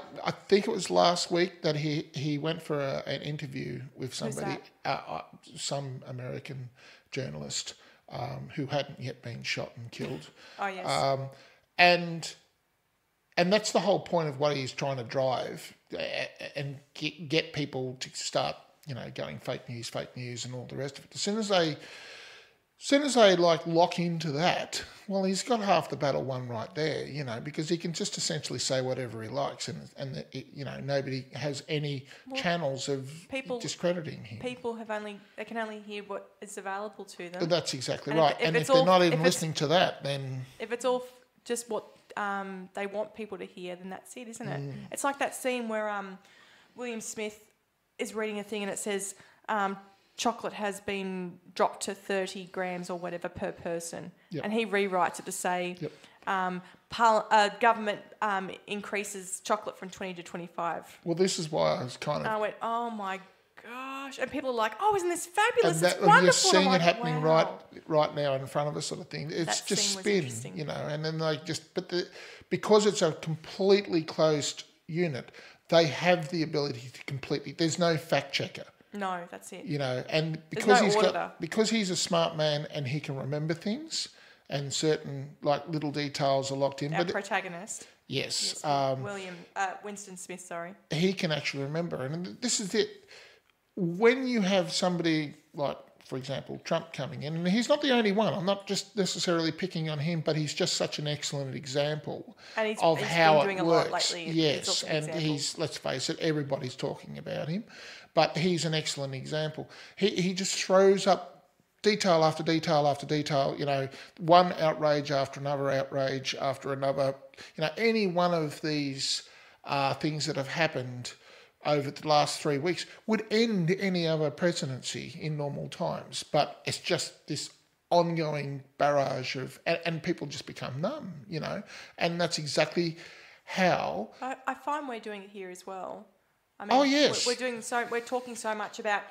think it was last week that he went for an interview with somebody, some American journalist who hadn't yet been shot and killed. Oh, yes. And that's the whole point of what he's trying to drive and get people to start, going fake news and all the rest of it. As soon as they lock into that, well, he's got half the battle won right there, because he can just essentially say whatever he likes and nobody has any channels of discrediting him. People they can only hear what is available to them. That's exactly right. If they're not even listening to that, then... If it's all just what they want people to hear, then that's it, isn't it? It's like that scene where William Smith is reading a thing and it says chocolate has been dropped to 30 grams or whatever per person. Yep. And he rewrites it to say government increases chocolate from 20 to 25. Well, this is why I was kind of... And I went, oh my gosh. And people are like, oh, isn't this fabulous? It's wonderful. You're seeing it happening right now in front of us sort of thing. It's that just spin, and then they just... because it's a completely closed unit, they have the ability to completely... There's no fact checker. No, that's it. And because he's a smart man and he can remember things and certain little details are locked in. Our protagonist. Yes. Winston Smith, sorry. He can actually remember. And this is it. When you have somebody like, for example, Trump coming in, and he's not the only one. I'm not just necessarily picking on him, but he's just such an excellent example of how it works. A lot lately. Yes, and let's face it, everybody's talking about him, but he's an excellent example. He just throws up detail after detail after detail, one outrage after another outrage after another. Any one of these things that have happened over the last 3 weeks would end any other presidency in normal times. But it's just this ongoing barrage of, and people just become numb, you know, and that's exactly how. I find we're doing it here as well. I mean, Oh, yes. we're talking so much about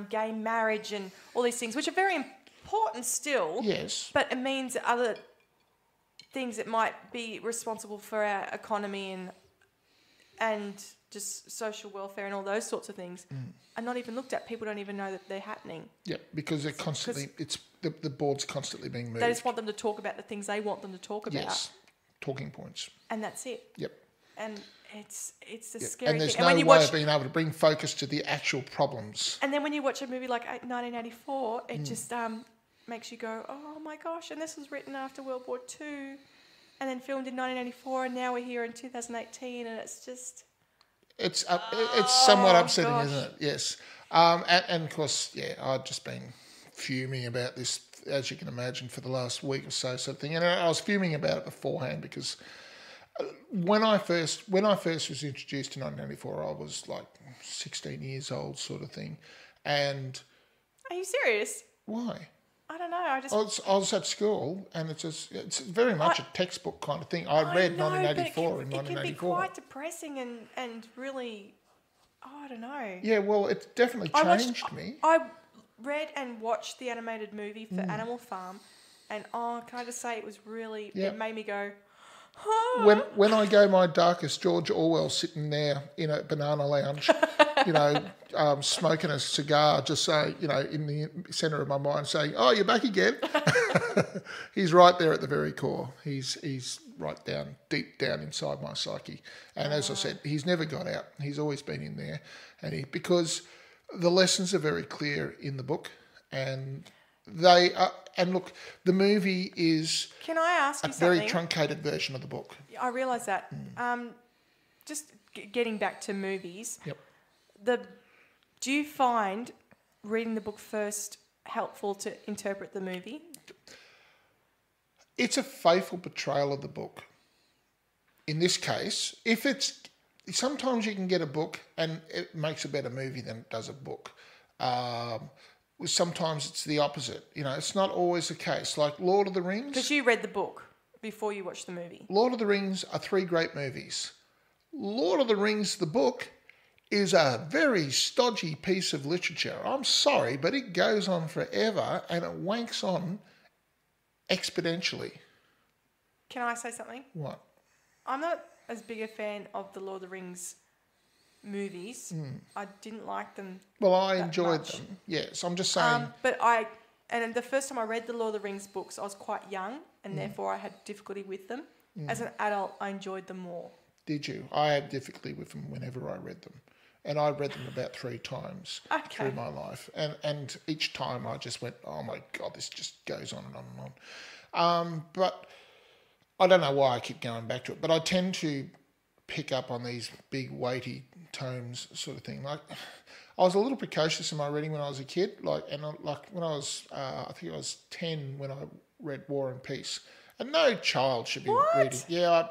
gay marriage and all these things, which are very important still. Yes. But it means other things that might be responsible for our economy and just social welfare and all those sorts of things are not even looked at. People don't even know that they're happening. Yeah, because they're constantly, the board's constantly being moved. They just want them to talk about the things they want them to talk about. Yes, talking points. And that's it. Yep. And it's a Yep. scary And there's thing. no And when you way watch, of being able to bring focus to the actual problems. and then when you watch a movie like 1984, it just makes you go, oh my gosh, and this was written after World War II and then filmed in 1984 and now we're here in 2018 and it's just... It's somewhat upsetting, gosh. isn't it? Yes. And of course, yeah, I've just been fuming about this, as you can imagine, for the last week or so, sort of thing. And I was fuming about it beforehand because when I first was introduced to 1994, I was like 16 years old, sort of thing. And Are you serious? why? I don't know. I was at school, and it's very much a textbook kind of thing. I read know, 1984 but in it can 1984. be quite depressing and really, I don't know. Yeah, well, it definitely changed me. I read and watched the animated movie for Animal Farm, and can I just say it was really, it made me go, When I go my darkest, George Orwell sitting there in a banana lounge, you know, smoking a cigar, just say, you know, in the centre of my mind, saying, "Oh, you're back again." He's right there at the very core. He's right down, deep down inside my psyche. And as I said, he's never got out. He's always been in there, and because the lessons are very clear in the book, and they are. And look, the movie is Can I ask a you something? very truncated version of the book. I realise that. Just getting back to movies, Yep. do you find reading the book first helpful to interpret the movie? It's a faithful portrayal of the book. In this case, sometimes you can get a book and it makes a better movie than it does a book. Sometimes it's the opposite. You know, it's not always the case. Like Lord of the Rings. Because you read the book before you watched the movie. Lord of the Rings are 3 great movies. Lord of the Rings, the book, is a very stodgy piece of literature. I'm sorry, but it goes on forever and it wanks on exponentially. Can I say something? What? I'm not as big a fan of the Lord of the Rings movies. I didn't like them. Well, I that enjoyed much. them. Yes, I'm just saying. And the first time I read the Lord of the Rings books, I was quite young, and therefore I had difficulty with them. As an adult, I enjoyed them more. Did you? I had difficulty with them whenever I read them. And I read them about 3 times through my life. And each time I just went, oh my God, this just goes on and on and on. But I don't know why I keep going back to it, but I tend to pick up on these big weighty tomes sort of thing. Like I was a little precocious in my reading when I was a kid. Like when I was, I think I was 10 when I read War and Peace. And no child should be reading. Yeah, I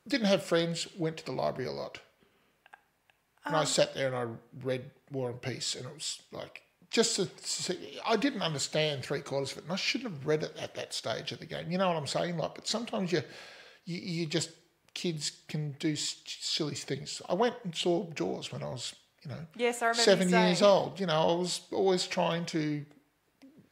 didn't have friends, went to the library a lot. And I sat there and I read War and Peace, and it was like, I didn't understand 3/4 of it, and I shouldn't have read it at that stage of the game. You know what I'm saying? Like, but sometimes you just, kids can do silly things. I went and saw Jaws when I was, yes, I remember 7 you saying. years old. I was always trying to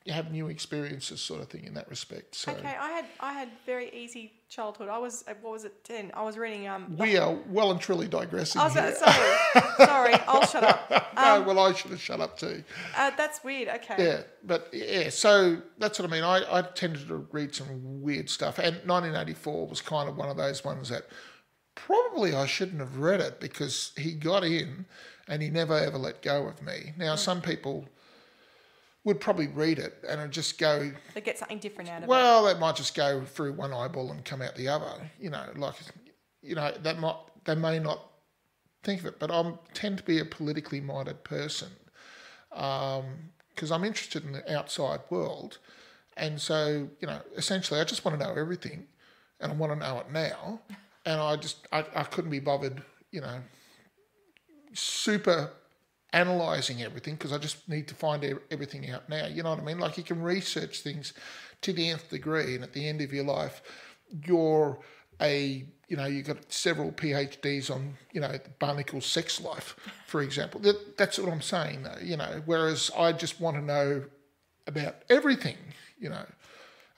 have new experiences, sort of thing, in that respect. So Okay, I had very easy childhood. I was, what was it, 10? I was reading... we are well and truly digressing here. Sorry, I'll shut up. No, well, I should have shut up too. That's weird, okay. Yeah, but yeah, so that's what I mean. I tended to read some weird stuff, and 1984 was kind of one of those ones that probably I shouldn't have read it because he got in and he never ever let go of me. Now, some people would probably read it and it'd just go... They get something different out of it. Well, they might just go through one eyeball and come out the other. They may not think of it, but I tend to be a politically minded person because I'm interested in the outside world. And so, essentially I just want to know everything and I want to know it now. And I couldn't be bothered, super analysing everything because I just need to find everything out now. You know what I mean? Like you can research things to the nth degree, and at the end of your life, you've got several PhDs on, the barnacle sex life, for example. That's what I'm saying, though, whereas I just want to know about everything,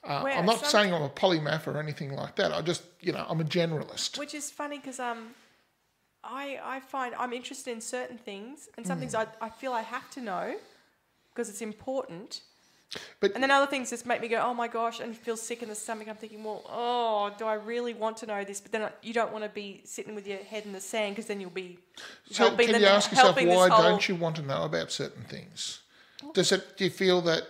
I'm not saying I'm a polymath or anything like that. I just, I'm a generalist. Which is funny because I find I'm interested in certain things, and some things I feel I have to know because it's important. And then other things just make me go, oh my gosh, and feel sick in the stomach. I'm thinking, well, do I really want to know this? But then you don't want to be sitting with your head in the sand because then you'll be helping them. So can you ask yourself, why don't you want to know about certain things? Do you feel that...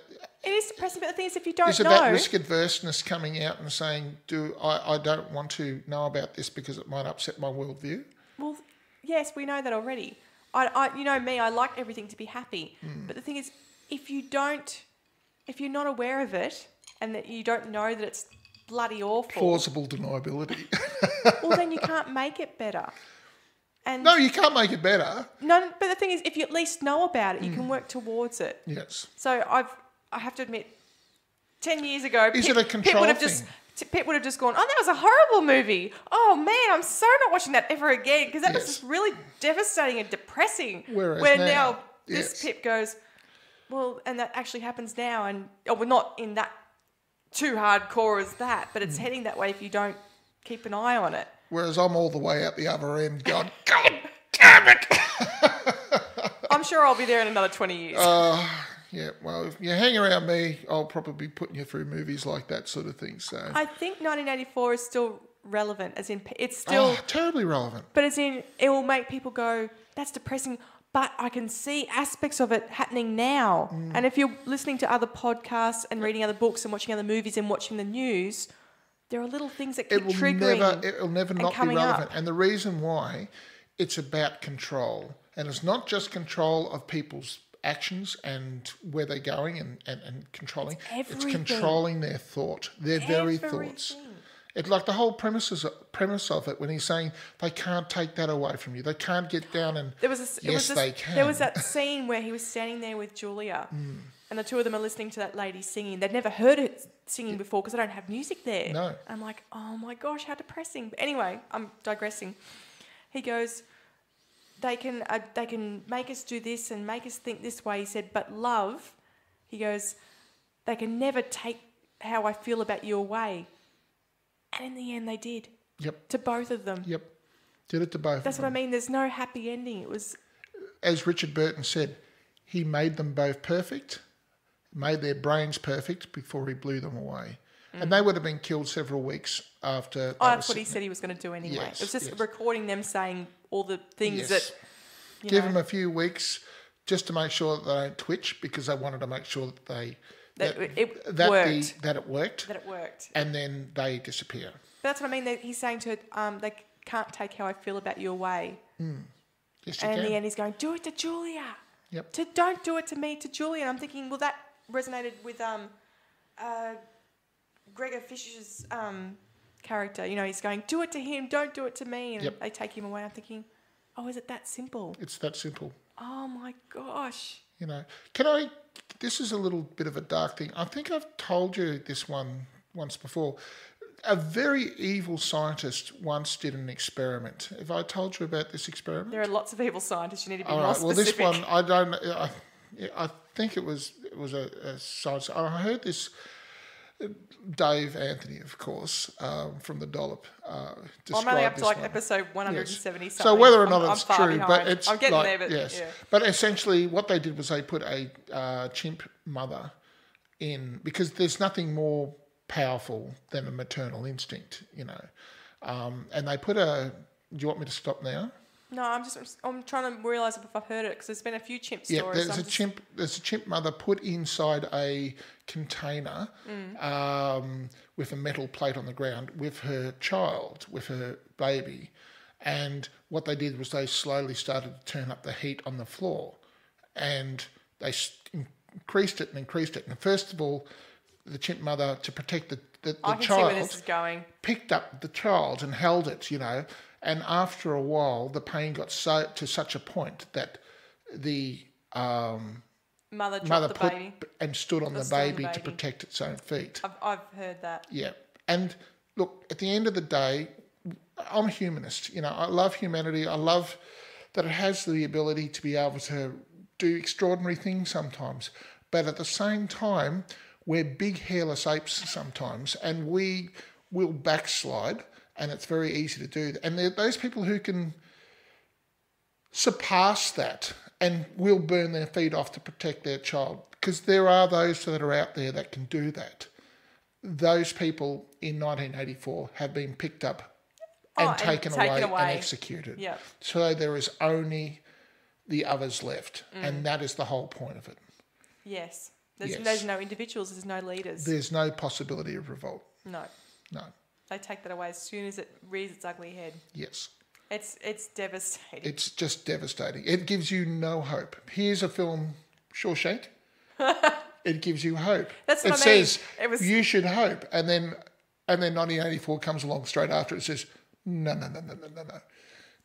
It is depressing, but the thing is, if you don't know... Is it that risk adverseness coming out and saying, I don't want to know about this because it might upset my worldview? Well, yes, we know that already. I you know me, I like everything to be happy. But the thing is, if you're not aware of it and that you don't know that it's bloody awful... Plausible deniability. Well, then you can't make it better. And no, you can't make it better. No, but the thing is, if you at least know about it, you can work towards it. Yes. So I have to admit, 10 years ago... Is it a control thing? Pip would have just gone, oh, that was a horrible movie. Oh, man, I'm so not watching that ever again because that was just really devastating and depressing. Whereas now this Pip goes... Well, and that actually happens now, and we're not in that too hardcore as that, but it's heading that way if you don't keep an eye on it. Whereas I'm all the way out the other end going, God damn it! I'm sure I'll be there in another 20 years. Yeah, well, if you hang around me, I'll probably be putting you through movies like that sort of thing. So I think 1984 is still relevant, as in it's still... terribly relevant. But as in, it will make people go, that's depressing, but I can see aspects of it happening now. And if you're listening to other podcasts and reading other books and watching other movies and watching the news, there are little things that keep triggering. It will never not be relevant. And the reason why, it's about control. And it's not just control of people's actions and where they're going and controlling. It's controlling their thought, their very thoughts. It's like the whole premise of it when he's saying they can't take that away from you. They can't get down and... they can. There was that scene where he was standing there with Julia and the two of them are listening to that lady singing. They'd never heard her singing before because they don't have music there. No. I'm like, oh my gosh, how depressing. But anyway, I'm digressing. He goes, they can make us do this and make us think this way. He said, but love, he goes, they can never take how I feel about you away. And in the end, they did. Yep. To both of them. Yep. Did it to both of them. That's what I mean. There's no happy ending. It was... As Richard Burton said, he made them both perfect, made their brains perfect before he blew them away. And they would have been killed several weeks after... Oh, that's what he said he was going to do anyway. Yes, it was just recording them saying all the things that... Give them a few weeks just to make sure that they don't twitch because they wanted to make sure that they... That it worked. And then they disappear. But that's what I mean. He's saying to her, they can't take how I feel about you away. Yes, you and can. in the end, he's going, do it to Julia. Yep. Don't do it to me, to Julia. And I'm thinking, well, that resonated with Gregor Fisher's character. You know, he's going, do it to him, don't do it to me. And they take him away. I'm thinking, oh, is it that simple? It's that simple. Oh, my gosh. You know, this is a little bit of a dark thing. I think I've told you this one once before. A very evil scientist once did an experiment. Have I told you about this experiment? There are lots of evil scientists. You need to be more specific. Well, this one, I don't... I think it was a science... I heard this... Dave Anthony, of course, from the Dollop, described I'm only up to like one. episode 170 yes. something. So whether or not it's true, behind. but it's I'm getting like, there, but yes. Yeah. But essentially, what they did was they put a chimp mother in because there's nothing more powerful than a maternal instinct, you know. And they put a. Do you want me to stop now? No, I'm trying to realise if I've heard it because there's been a few chimp stories. Yeah, there's a chimp mother put inside a container with a metal plate on the ground with her child, with her baby. And what they did was they slowly started to turn up the heat on the floor. And they increased it. And first of all, the chimp mother, to protect the I can child, see where this is going. picked up the child and held it, you know, And after a while, the pain got to such a point that the Mother dropped mother the put baby. and stood on the stood on the baby to baby. protect its own feet. I've heard that. Yeah. And look, at the end of the day, I'm a humanist. You know, I love humanity. I love that it has the ability to be able to do extraordinary things sometimes. But at the same time, we're big hairless apes sometimes, and we will backslide, and it's very easy to do that. And there are those people who can surpass that and will burn their feet off to protect their child, because there are those that are out there that can do that. Those people in 1984 have been picked up and taken away and executed. Yep. So there is only the others left, and that is the whole point of it. Yes. There's no individuals, there's no leaders. There's no possibility of revolt. No. They take that away as soon as it rears its ugly head. Yes. It's devastating. It's just devastating. It gives you no hope. Here's a film, Shawshank. It gives you hope. That's what I mean. It says, you should hope. And then 1984 comes along straight after. It says, no.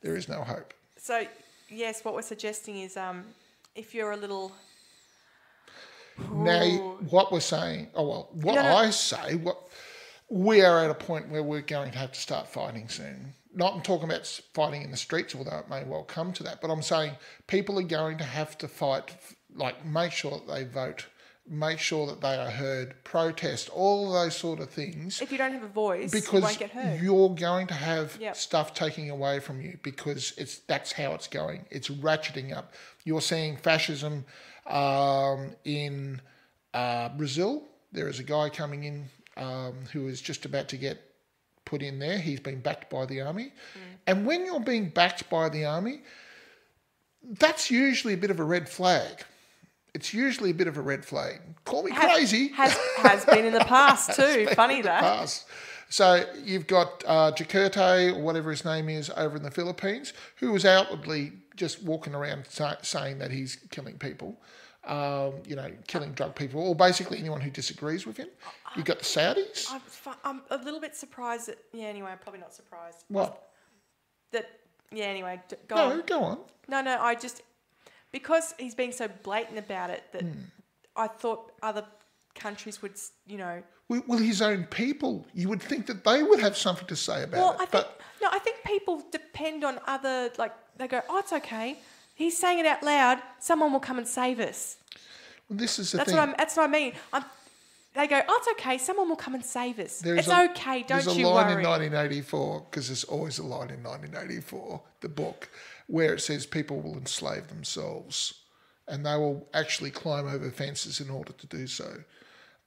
There is no hope. So, yes, what we're suggesting is if you're a little... Now, what we're saying... I say... We are at a point where we're going to have to start fighting soon. Not I'm talking about fighting in the streets, although it may well come to that. But I'm saying people are going to have to fight, like make sure that they vote, make sure that they are heard, protest, all of those sort of things. If you don't have a voice, because you won't get heard. You're going to have stuff taken away from you, because that's how it's going. It's ratcheting up. You're seeing fascism in Brazil. There is a guy coming in who is just about to get put in there. He's been backed by the army. And when you're being backed by the army, that's usually a bit of a red flag. It's usually a bit of a red flag. Call me crazy. Has been in the past too. Funny that. Past. So you've got Jakarta, or whatever his name is, over in the Philippines, who was outwardly just walking around saying that he's killing people. Killing drug people, or basically anyone who disagrees with him. You've got the Saudis. I'm a little bit surprised that... Yeah, anyway, I'm probably not surprised. What? Anyway, go on. No, go on. No, I just... Because he's being so blatant about it, that I thought other countries would, Well, his own people, you would think that they would have something to say about it. I think people depend on other... they go, it's okay. He's saying it out loud. Someone will come and save us. Well, this is the thing. That's what I mean. They go, it's okay. Someone will come and save us. It's okay. Don't you worry. There's a line in 1984, because there's always a line in 1984, the book, where it says people will enslave themselves, and they will actually climb over fences in order to do so.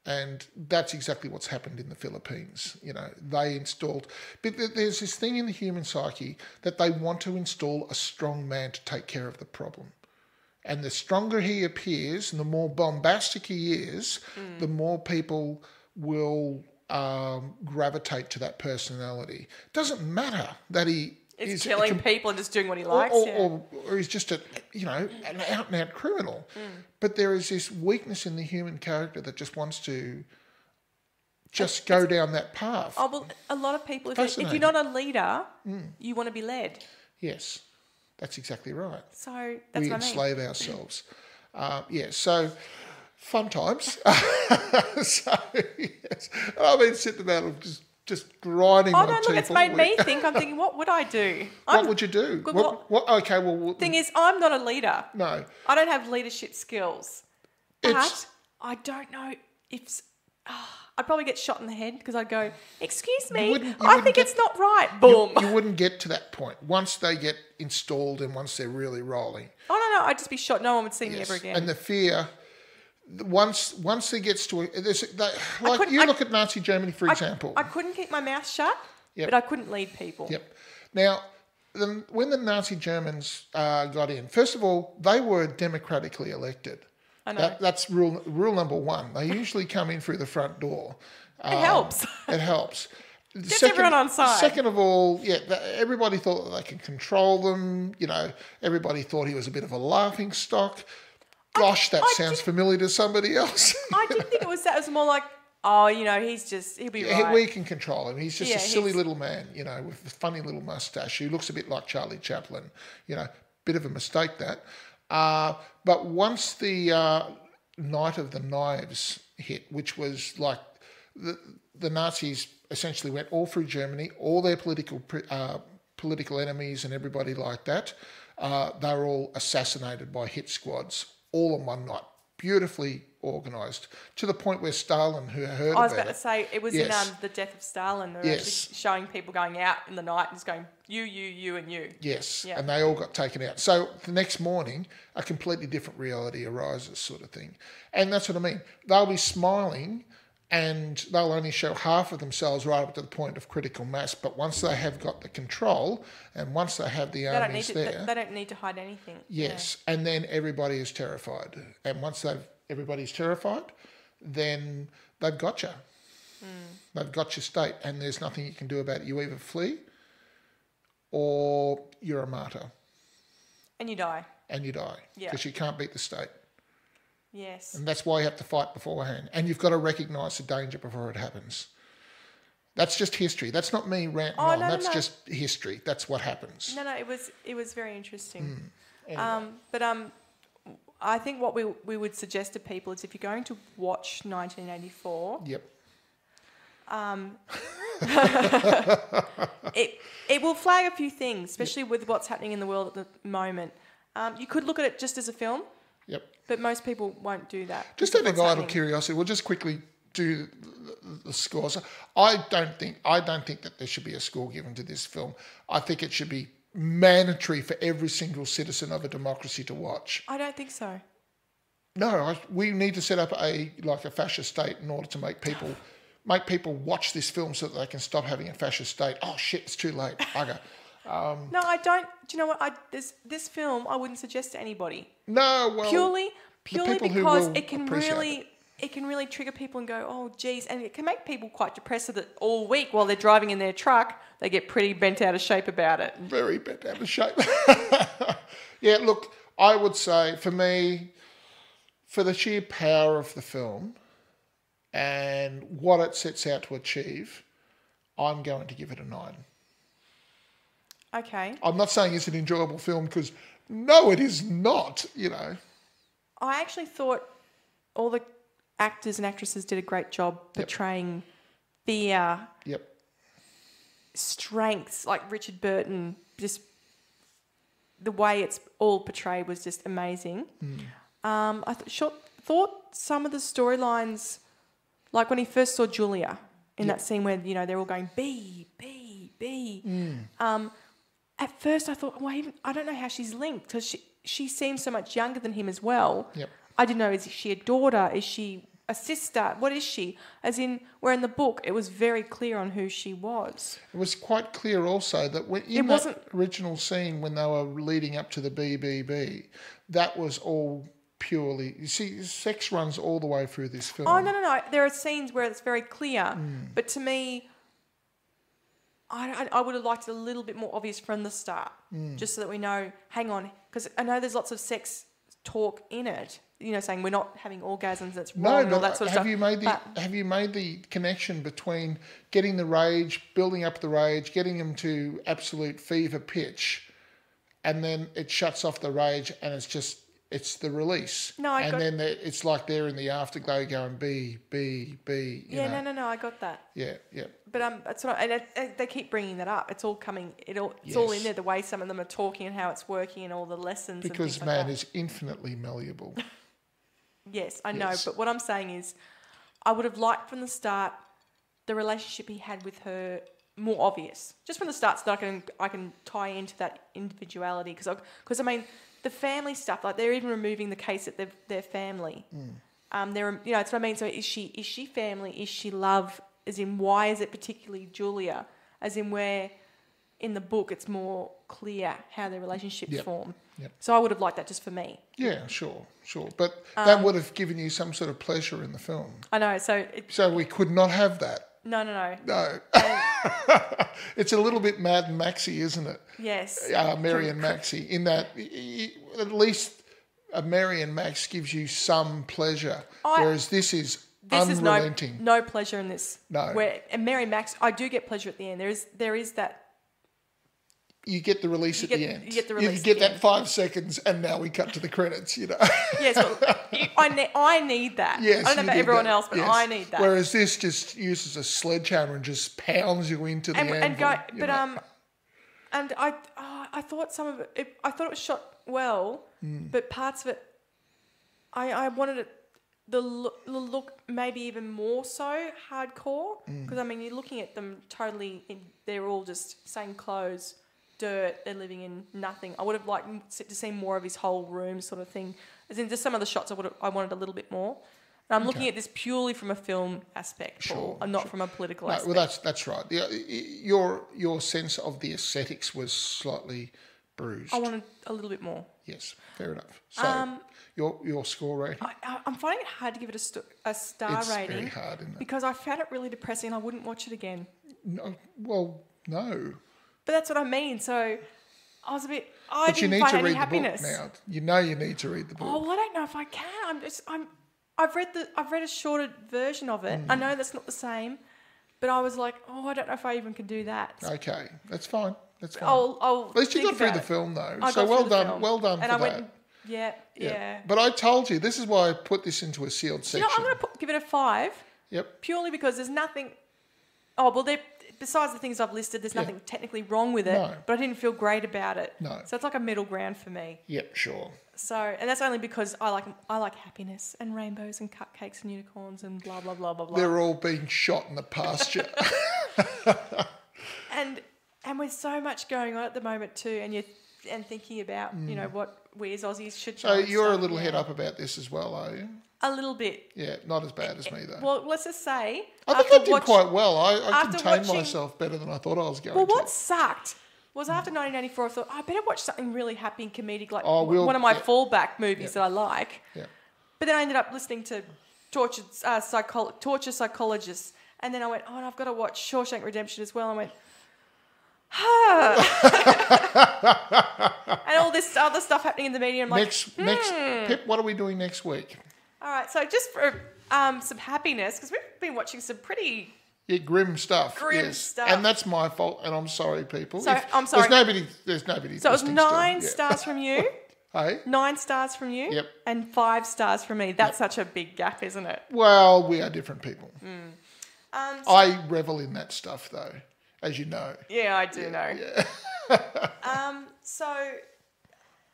And that's exactly what's happened in the Philippines. They installed... But there's this thing in the human psyche that they want to install a strong man to take care of the problem. And the stronger he appears and the more bombastic he is, the more people will gravitate to that personality. It doesn't matter that he... It's killing people and just doing what he likes. Or he's just an out-and-out criminal. But there is this weakness in the human character that just wants to go down that path. Oh, well, a lot of people, if you're not a leader, you want to be led. Yes, that's exactly right. So that's we what enslave ourselves. So fun times. Yes. I've been sitting about just grinding my teeth. It's made me think. I'm thinking, what would I do? What would you do? Thing is, I'm not a leader. No. I don't have leadership skills. But I don't know if... I'd probably get shot in the head, because I'd go, excuse me, I think it's not right. Boom. You wouldn't get to that point. Once they get installed and once they're really rolling. Oh, no, I'd just be shot. No one would see me ever again. And the fear... Once it gets to look at Nazi Germany, for example. I couldn't keep my mouth shut, but I couldn't lead people. Yep. Now, when the Nazi Germans got in, first of all, they were democratically elected. I know. That's rule number one. They usually come in through the front door. It helps. It helps. Gets everyone on side. Second of all, everybody thought that they could control them. Everybody thought he was a bit of a laughing stock. Gosh, that sounds familiar to somebody else. I didn't think it was that. It was more like, Oh, he'll be right. We can control him. He's just Yeah, a silly little man, with a funny little mustache who looks a bit like Charlie Chaplin. Bit of a mistake that. But once the Night of the Knives hit, which was like the Nazis essentially went all through Germany, all their political enemies and everybody like that, they were all assassinated by hit squads all in one night. Beautifully organised, to the point where Stalin, who heard about it... I was about to say, it was in The Death of Stalin. They were actually showing people going out in the night and just going, you, and you. Yes, yeah. And they all got taken out. So the next morning, a completely different reality arises, sort of thing. And that's what I mean. They'll be smiling and they'll only show half of themselves right up to the point of critical mass. But once they have got the control and once they have the armies there... They don't need to hide anything. Yes, and then everybody is terrified. And once everybody's terrified, then they've got you. They've got your state and there's nothing you can do about it. You either flee or you're a martyr. And you die. Because you can't beat the state. Yes. And that's why you have to fight beforehand. And you've got to recognise the danger before it happens. That's just history. That's not me ranting on. That's just history. That's what happens. No, it was very interesting. Anyway. But I think what we would suggest to people is if you're going to watch 1984... Yep. It will flag a few things, especially with what's happening in the world at the moment. You could look at it just as a film. Yep. But most people won't do that. Just out of idle curiosity, we'll just quickly do the scores. I don't think that there should be a score given to this film. I think it should be mandatory for every single citizen of a democracy to watch. I don't think so. No, we need to set up a fascist state in order to make people watch this film so that they can stop having a fascist state. Oh shit, it's too late. Bugger. No, I don't. Do you know what? This film I wouldn't suggest to anybody. No, well, purely because it can really trigger people and go, oh geez, and it can make people quite depressed so that all week while they're driving in their truck, they get pretty bent out of shape about it. Very bent out of shape. Yeah, look, I would say for me, for the sheer power of the film and what it sets out to achieve, I'm going to give it a 9. Okay. I'm not saying it's an enjoyable film because, no, it is not, I actually thought all the actors and actresses did a great job portraying fear, strengths, like Richard Burton, just the way it's all portrayed was just amazing. I thought some of the storylines, like when he first saw Julia in that scene where, they're all going, B, B, B. At first I thought, well, I don't know how she's linked because she seems so much younger than him as well. Yep. I didn't know, is she a daughter? Is she a sister? What is she? As in, where in the book it was very clear on who she was. It was quite clear also that that original scene when they were leading up to the BBB, that was all purely... You see, sex runs all the way through this film. Oh, no. There are scenes where it's very clear. But to me... I would have liked it a little bit more obvious from the start, just so that we know, hang on, because I know there's lots of sex talk in it, saying we're not having orgasms, that's wrong, and all that sort of stuff. Have you made the connection between getting the rage, building up the rage, getting them to absolute fever pitch, and then it shuts off the rage and it's the release. Then it's like they're in the afterglow going B, B, B. No, I got that. Yeah. But that's what and they keep bringing that up. It's all coming. It's all in there. The way some of them are talking and how it's working and all the lessons. Because and things man like is infinitely malleable. Yes, I know. But what I'm saying is, I would have liked from the start the relationship he had with her more obvious, just from the start, so that I can tie into that individuality. Because I mean, the family stuff, like they're even removing the case that their family. They're, that's what I mean. So is she family? Is she love? As in, why is it particularly Julia? As in, where in the book it's more clear how their relationships form. Yep. So I would have liked that just for me. Yeah, sure. But that would have given you some sort of pleasure in the film. I know. So we could not have that. No. No. It's a little bit Mad Maxie, isn't it? Yes. Mary and Maxie, in that at least a Mary and Max gives you some pleasure, whereas this is This is unrelenting. no pleasure in this. No. And Mary Max, I do get pleasure at the end. There is that. You get the release at the end. You get the release. You get that 5 seconds, and now we cut to the credits. Yes, I need that. Yes, I don't know about everyone else, but yes. I need that. Whereas this just uses a sledgehammer and just pounds you into the anvil. And I thought some of it. I thought it was shot well, but parts of it, I wanted it. The look maybe even more so hardcore, because I mean you're looking at them totally. They're all just same clothes, dirt. They're living in nothing. I would have liked to see more of his whole room, sort of thing. As in, just some of the shots I wanted a little bit more. And I'm looking at this purely from a film aspect, Paul, and not from a political aspect. Well, that's right. Your sense of the aesthetics was slightly bruised. I wanted a little bit more. Yes, fair enough. So your score rating? I'm finding it hard to give it a star rating. It's very hard, isn't it? Because I found it really depressing and I wouldn't watch it again. No, well, no. But that's what I mean. So I was a bit. But you didn't need find to any read happiness. the book now. You know you need to read the book. Oh, well, I don't know if I can. I've read a shorter version of it. I know that's not the same, but I was like, I don't know if I even can do that. Okay, that's fine. That's fine. I'll At least you think got through about the it. film though. I So got well through the done. film. Well done and for I that. went, yeah. But I told you this is why I put this into a sealed section. I'm going to give it a 5. Yep. Purely because there's nothing. Oh well, besides the things I've listed, there's nothing technically wrong with it. No. But I didn't feel great about it. No. So it's like a middle ground for me. Yep, sure. So, and that's only because I like happiness and rainbows and cupcakes and unicorns and blah blah blah blah blah. They're all being shot in the pasture. And with so much going on at the moment too, and thinking about what we as Aussies should. So you're a little head up about this as well, are you? A little bit. Yeah, not as bad as me though. Well, let's just say I think I did quite well. I contained watching- myself better than I thought I was going Well, to. what sucked was after 1984, I thought I better watch something really happy and comedic, like one of my fallback movies that I like. Yeah. But then I ended up listening to torture psychologists, and then I went, and I've got to watch Shawshank Redemption as well. I went, and all this other stuff happening in the media. I'm like, next, Pip, what are we doing next week? All right, so just for some happiness, because we've been watching some pretty grim stuff. Grim yes. stuff. And that's my fault, and I'm sorry, people. So, I'm sorry. There's nobody. So it was listening 9 still. stars from you. Hey? 9 stars from you. Yep. And 5 stars from me. That's such a big gap, isn't it? Well, we are different people. I revel in that stuff, though, as you know. Yeah, I do know. Yeah. So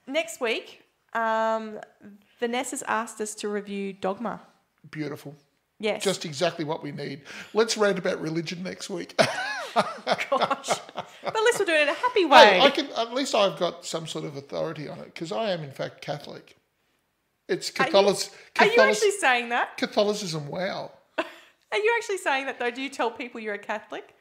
next week, Vanessa's asked us to review Dogma. Beautiful. Yes. Just exactly what we need. Let's rant about religion next week. Gosh. But at least we'll do it in a happy way. Hey, at least I've got some sort of authority on it because I am in fact Catholic. It's Catholicism. Are you actually saying that? Catholicism, wow. Are you actually saying that though? Do you tell people you're a Catholic?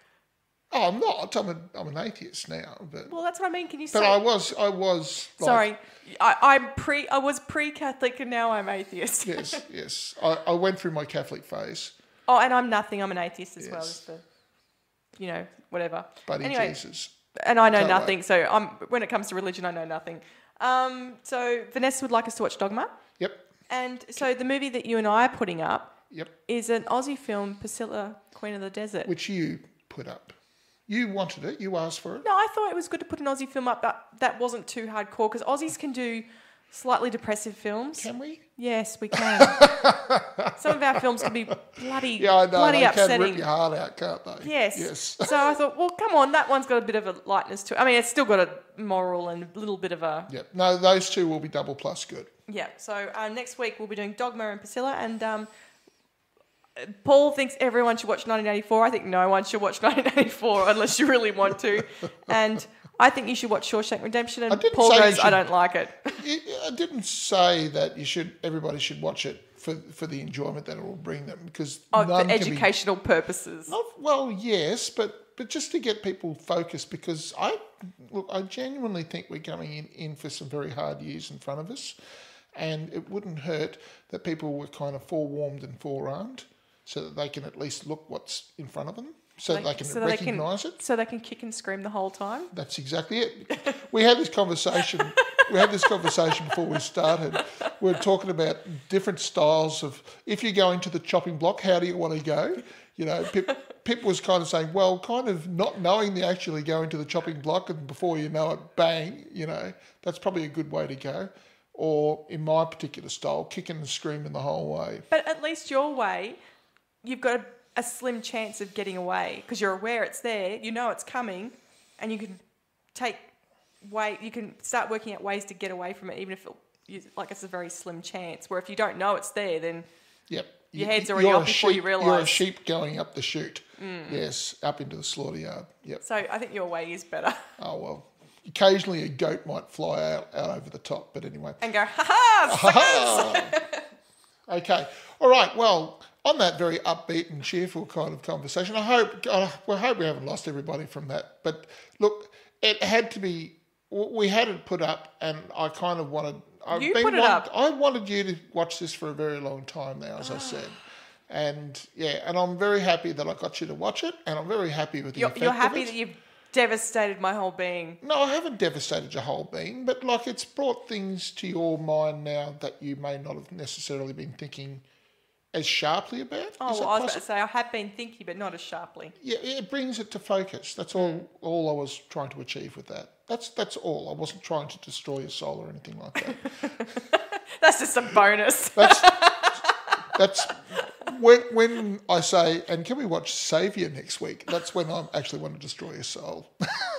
Oh, I'm not. I'm an atheist now. But Well, that's what I mean. Can you say? but I was. Like, Sorry, I was pre-Catholic and now I'm atheist. yes. I went through my Catholic phase. Oh, and I'm nothing. I'm an atheist as well. Yes. Just for, whatever. Buddy anyway, Jesus. And I know Can't nothing. wait. So when it comes to religion, I know nothing. So Vanessa would like us to watch Dogma. Yep. And so the movie that you and I are putting up Yep. is an Aussie film, Priscilla, Queen of the Desert. Which you put up. You wanted it. You asked for it. No, I thought it was good to put an Aussie film up, but that wasn't too hardcore because Aussies can do slightly depressive films. Can we? Yes, we can. Some of our films can be bloody, Yeah, I know. bloody They upsetting. can rip your heart out, can't they? Yes. Yes. So I thought, well, come on, that one's got a bit of a lightness to it. I mean, it's still got a moral and a little bit of a... Yep. No, those two will be double plus good. Yeah. So next week we'll be doing Dogma and Priscilla, and Paul thinks everyone should watch 1984. I think no one should watch 1984 unless you really want to. And I think you should watch Shawshank Redemption, and Paul goes, I don't like it. I didn't say that everybody should watch it for the enjoyment that it will bring them, because For educational purposes. Well, yes, but just to get people focused, because I genuinely think we're going in for some very hard years in front of us, and it wouldn't hurt that people were kind of forewarned and forearmed, so that they can at least look what's in front of them, so that they can recognise it. So they can kick and scream the whole time. That's exactly it. We had this conversation we had this conversation before we started. We were talking about different styles of, if you're going to the chopping block, how do you want to go? You know, Pip was kind of saying, well, kind of not knowing they're actually going to the chopping block, and before you know it, bang, you know, that's probably a good way to go. Or in my particular style, kicking and screaming the whole way. But at least your way, you've got a slim chance of getting away because you're aware it's there, you know it's coming, and you can you can start working out ways to get away from it, even if it's a very slim chance. Where if you don't know it's there, then your head's already off before you realise. You're a sheep going up the chute. Yes, up into the slaughter yard. Yep. So I think your way is better. Oh, well. Occasionally a goat might fly out over the top, but anyway. And go, ha-ha, suckers! Okay. All right. Well, on that very upbeat and cheerful kind of conversation, I hope we haven't lost everybody from that. But look, it had to be, we had it put up, and I kind of wanted... I wanted you to watch this for a very long time now, as I said. And, and I'm very happy that I got you to watch it, and I'm very happy with the effect of it. You're happy that you've devastated my whole being? No, I haven't devastated your whole being, but like it's brought things to your mind now that you may not have necessarily been thinking as sharply about. Oh, well, I was about to say I have been thinking, but not as sharply. Yeah, it brings it to focus. That's all I was trying to achieve with that. That's all. I wasn't trying to destroy your soul or anything like that. That's just a bonus. That's when I say, and can we watch Saviour next week? That's when I actually want to destroy your soul.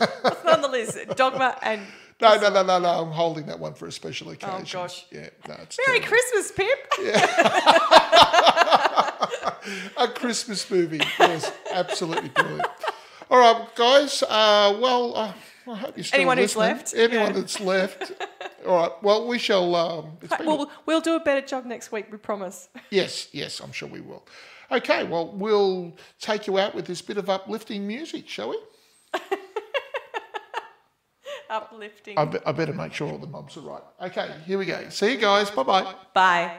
It's not on the list. Dogma and... No. I'm holding that one for a special occasion. Oh, gosh. Yeah, no, it's Merry terrible. Christmas, Pip. Yeah. A Christmas movie. Yes, absolutely brilliant. All right, guys. I hope you're still Anyone listening. who's left. Anyone that's left. All right. Well, we shall... We'll do a better job next week, we promise. Yes, I'm sure we will. Okay, well, we'll take you out with this bit of uplifting music, shall we? Uplifting. I better make sure all the knobs are right. Okay, here we go. See you guys. Bye-bye. Bye.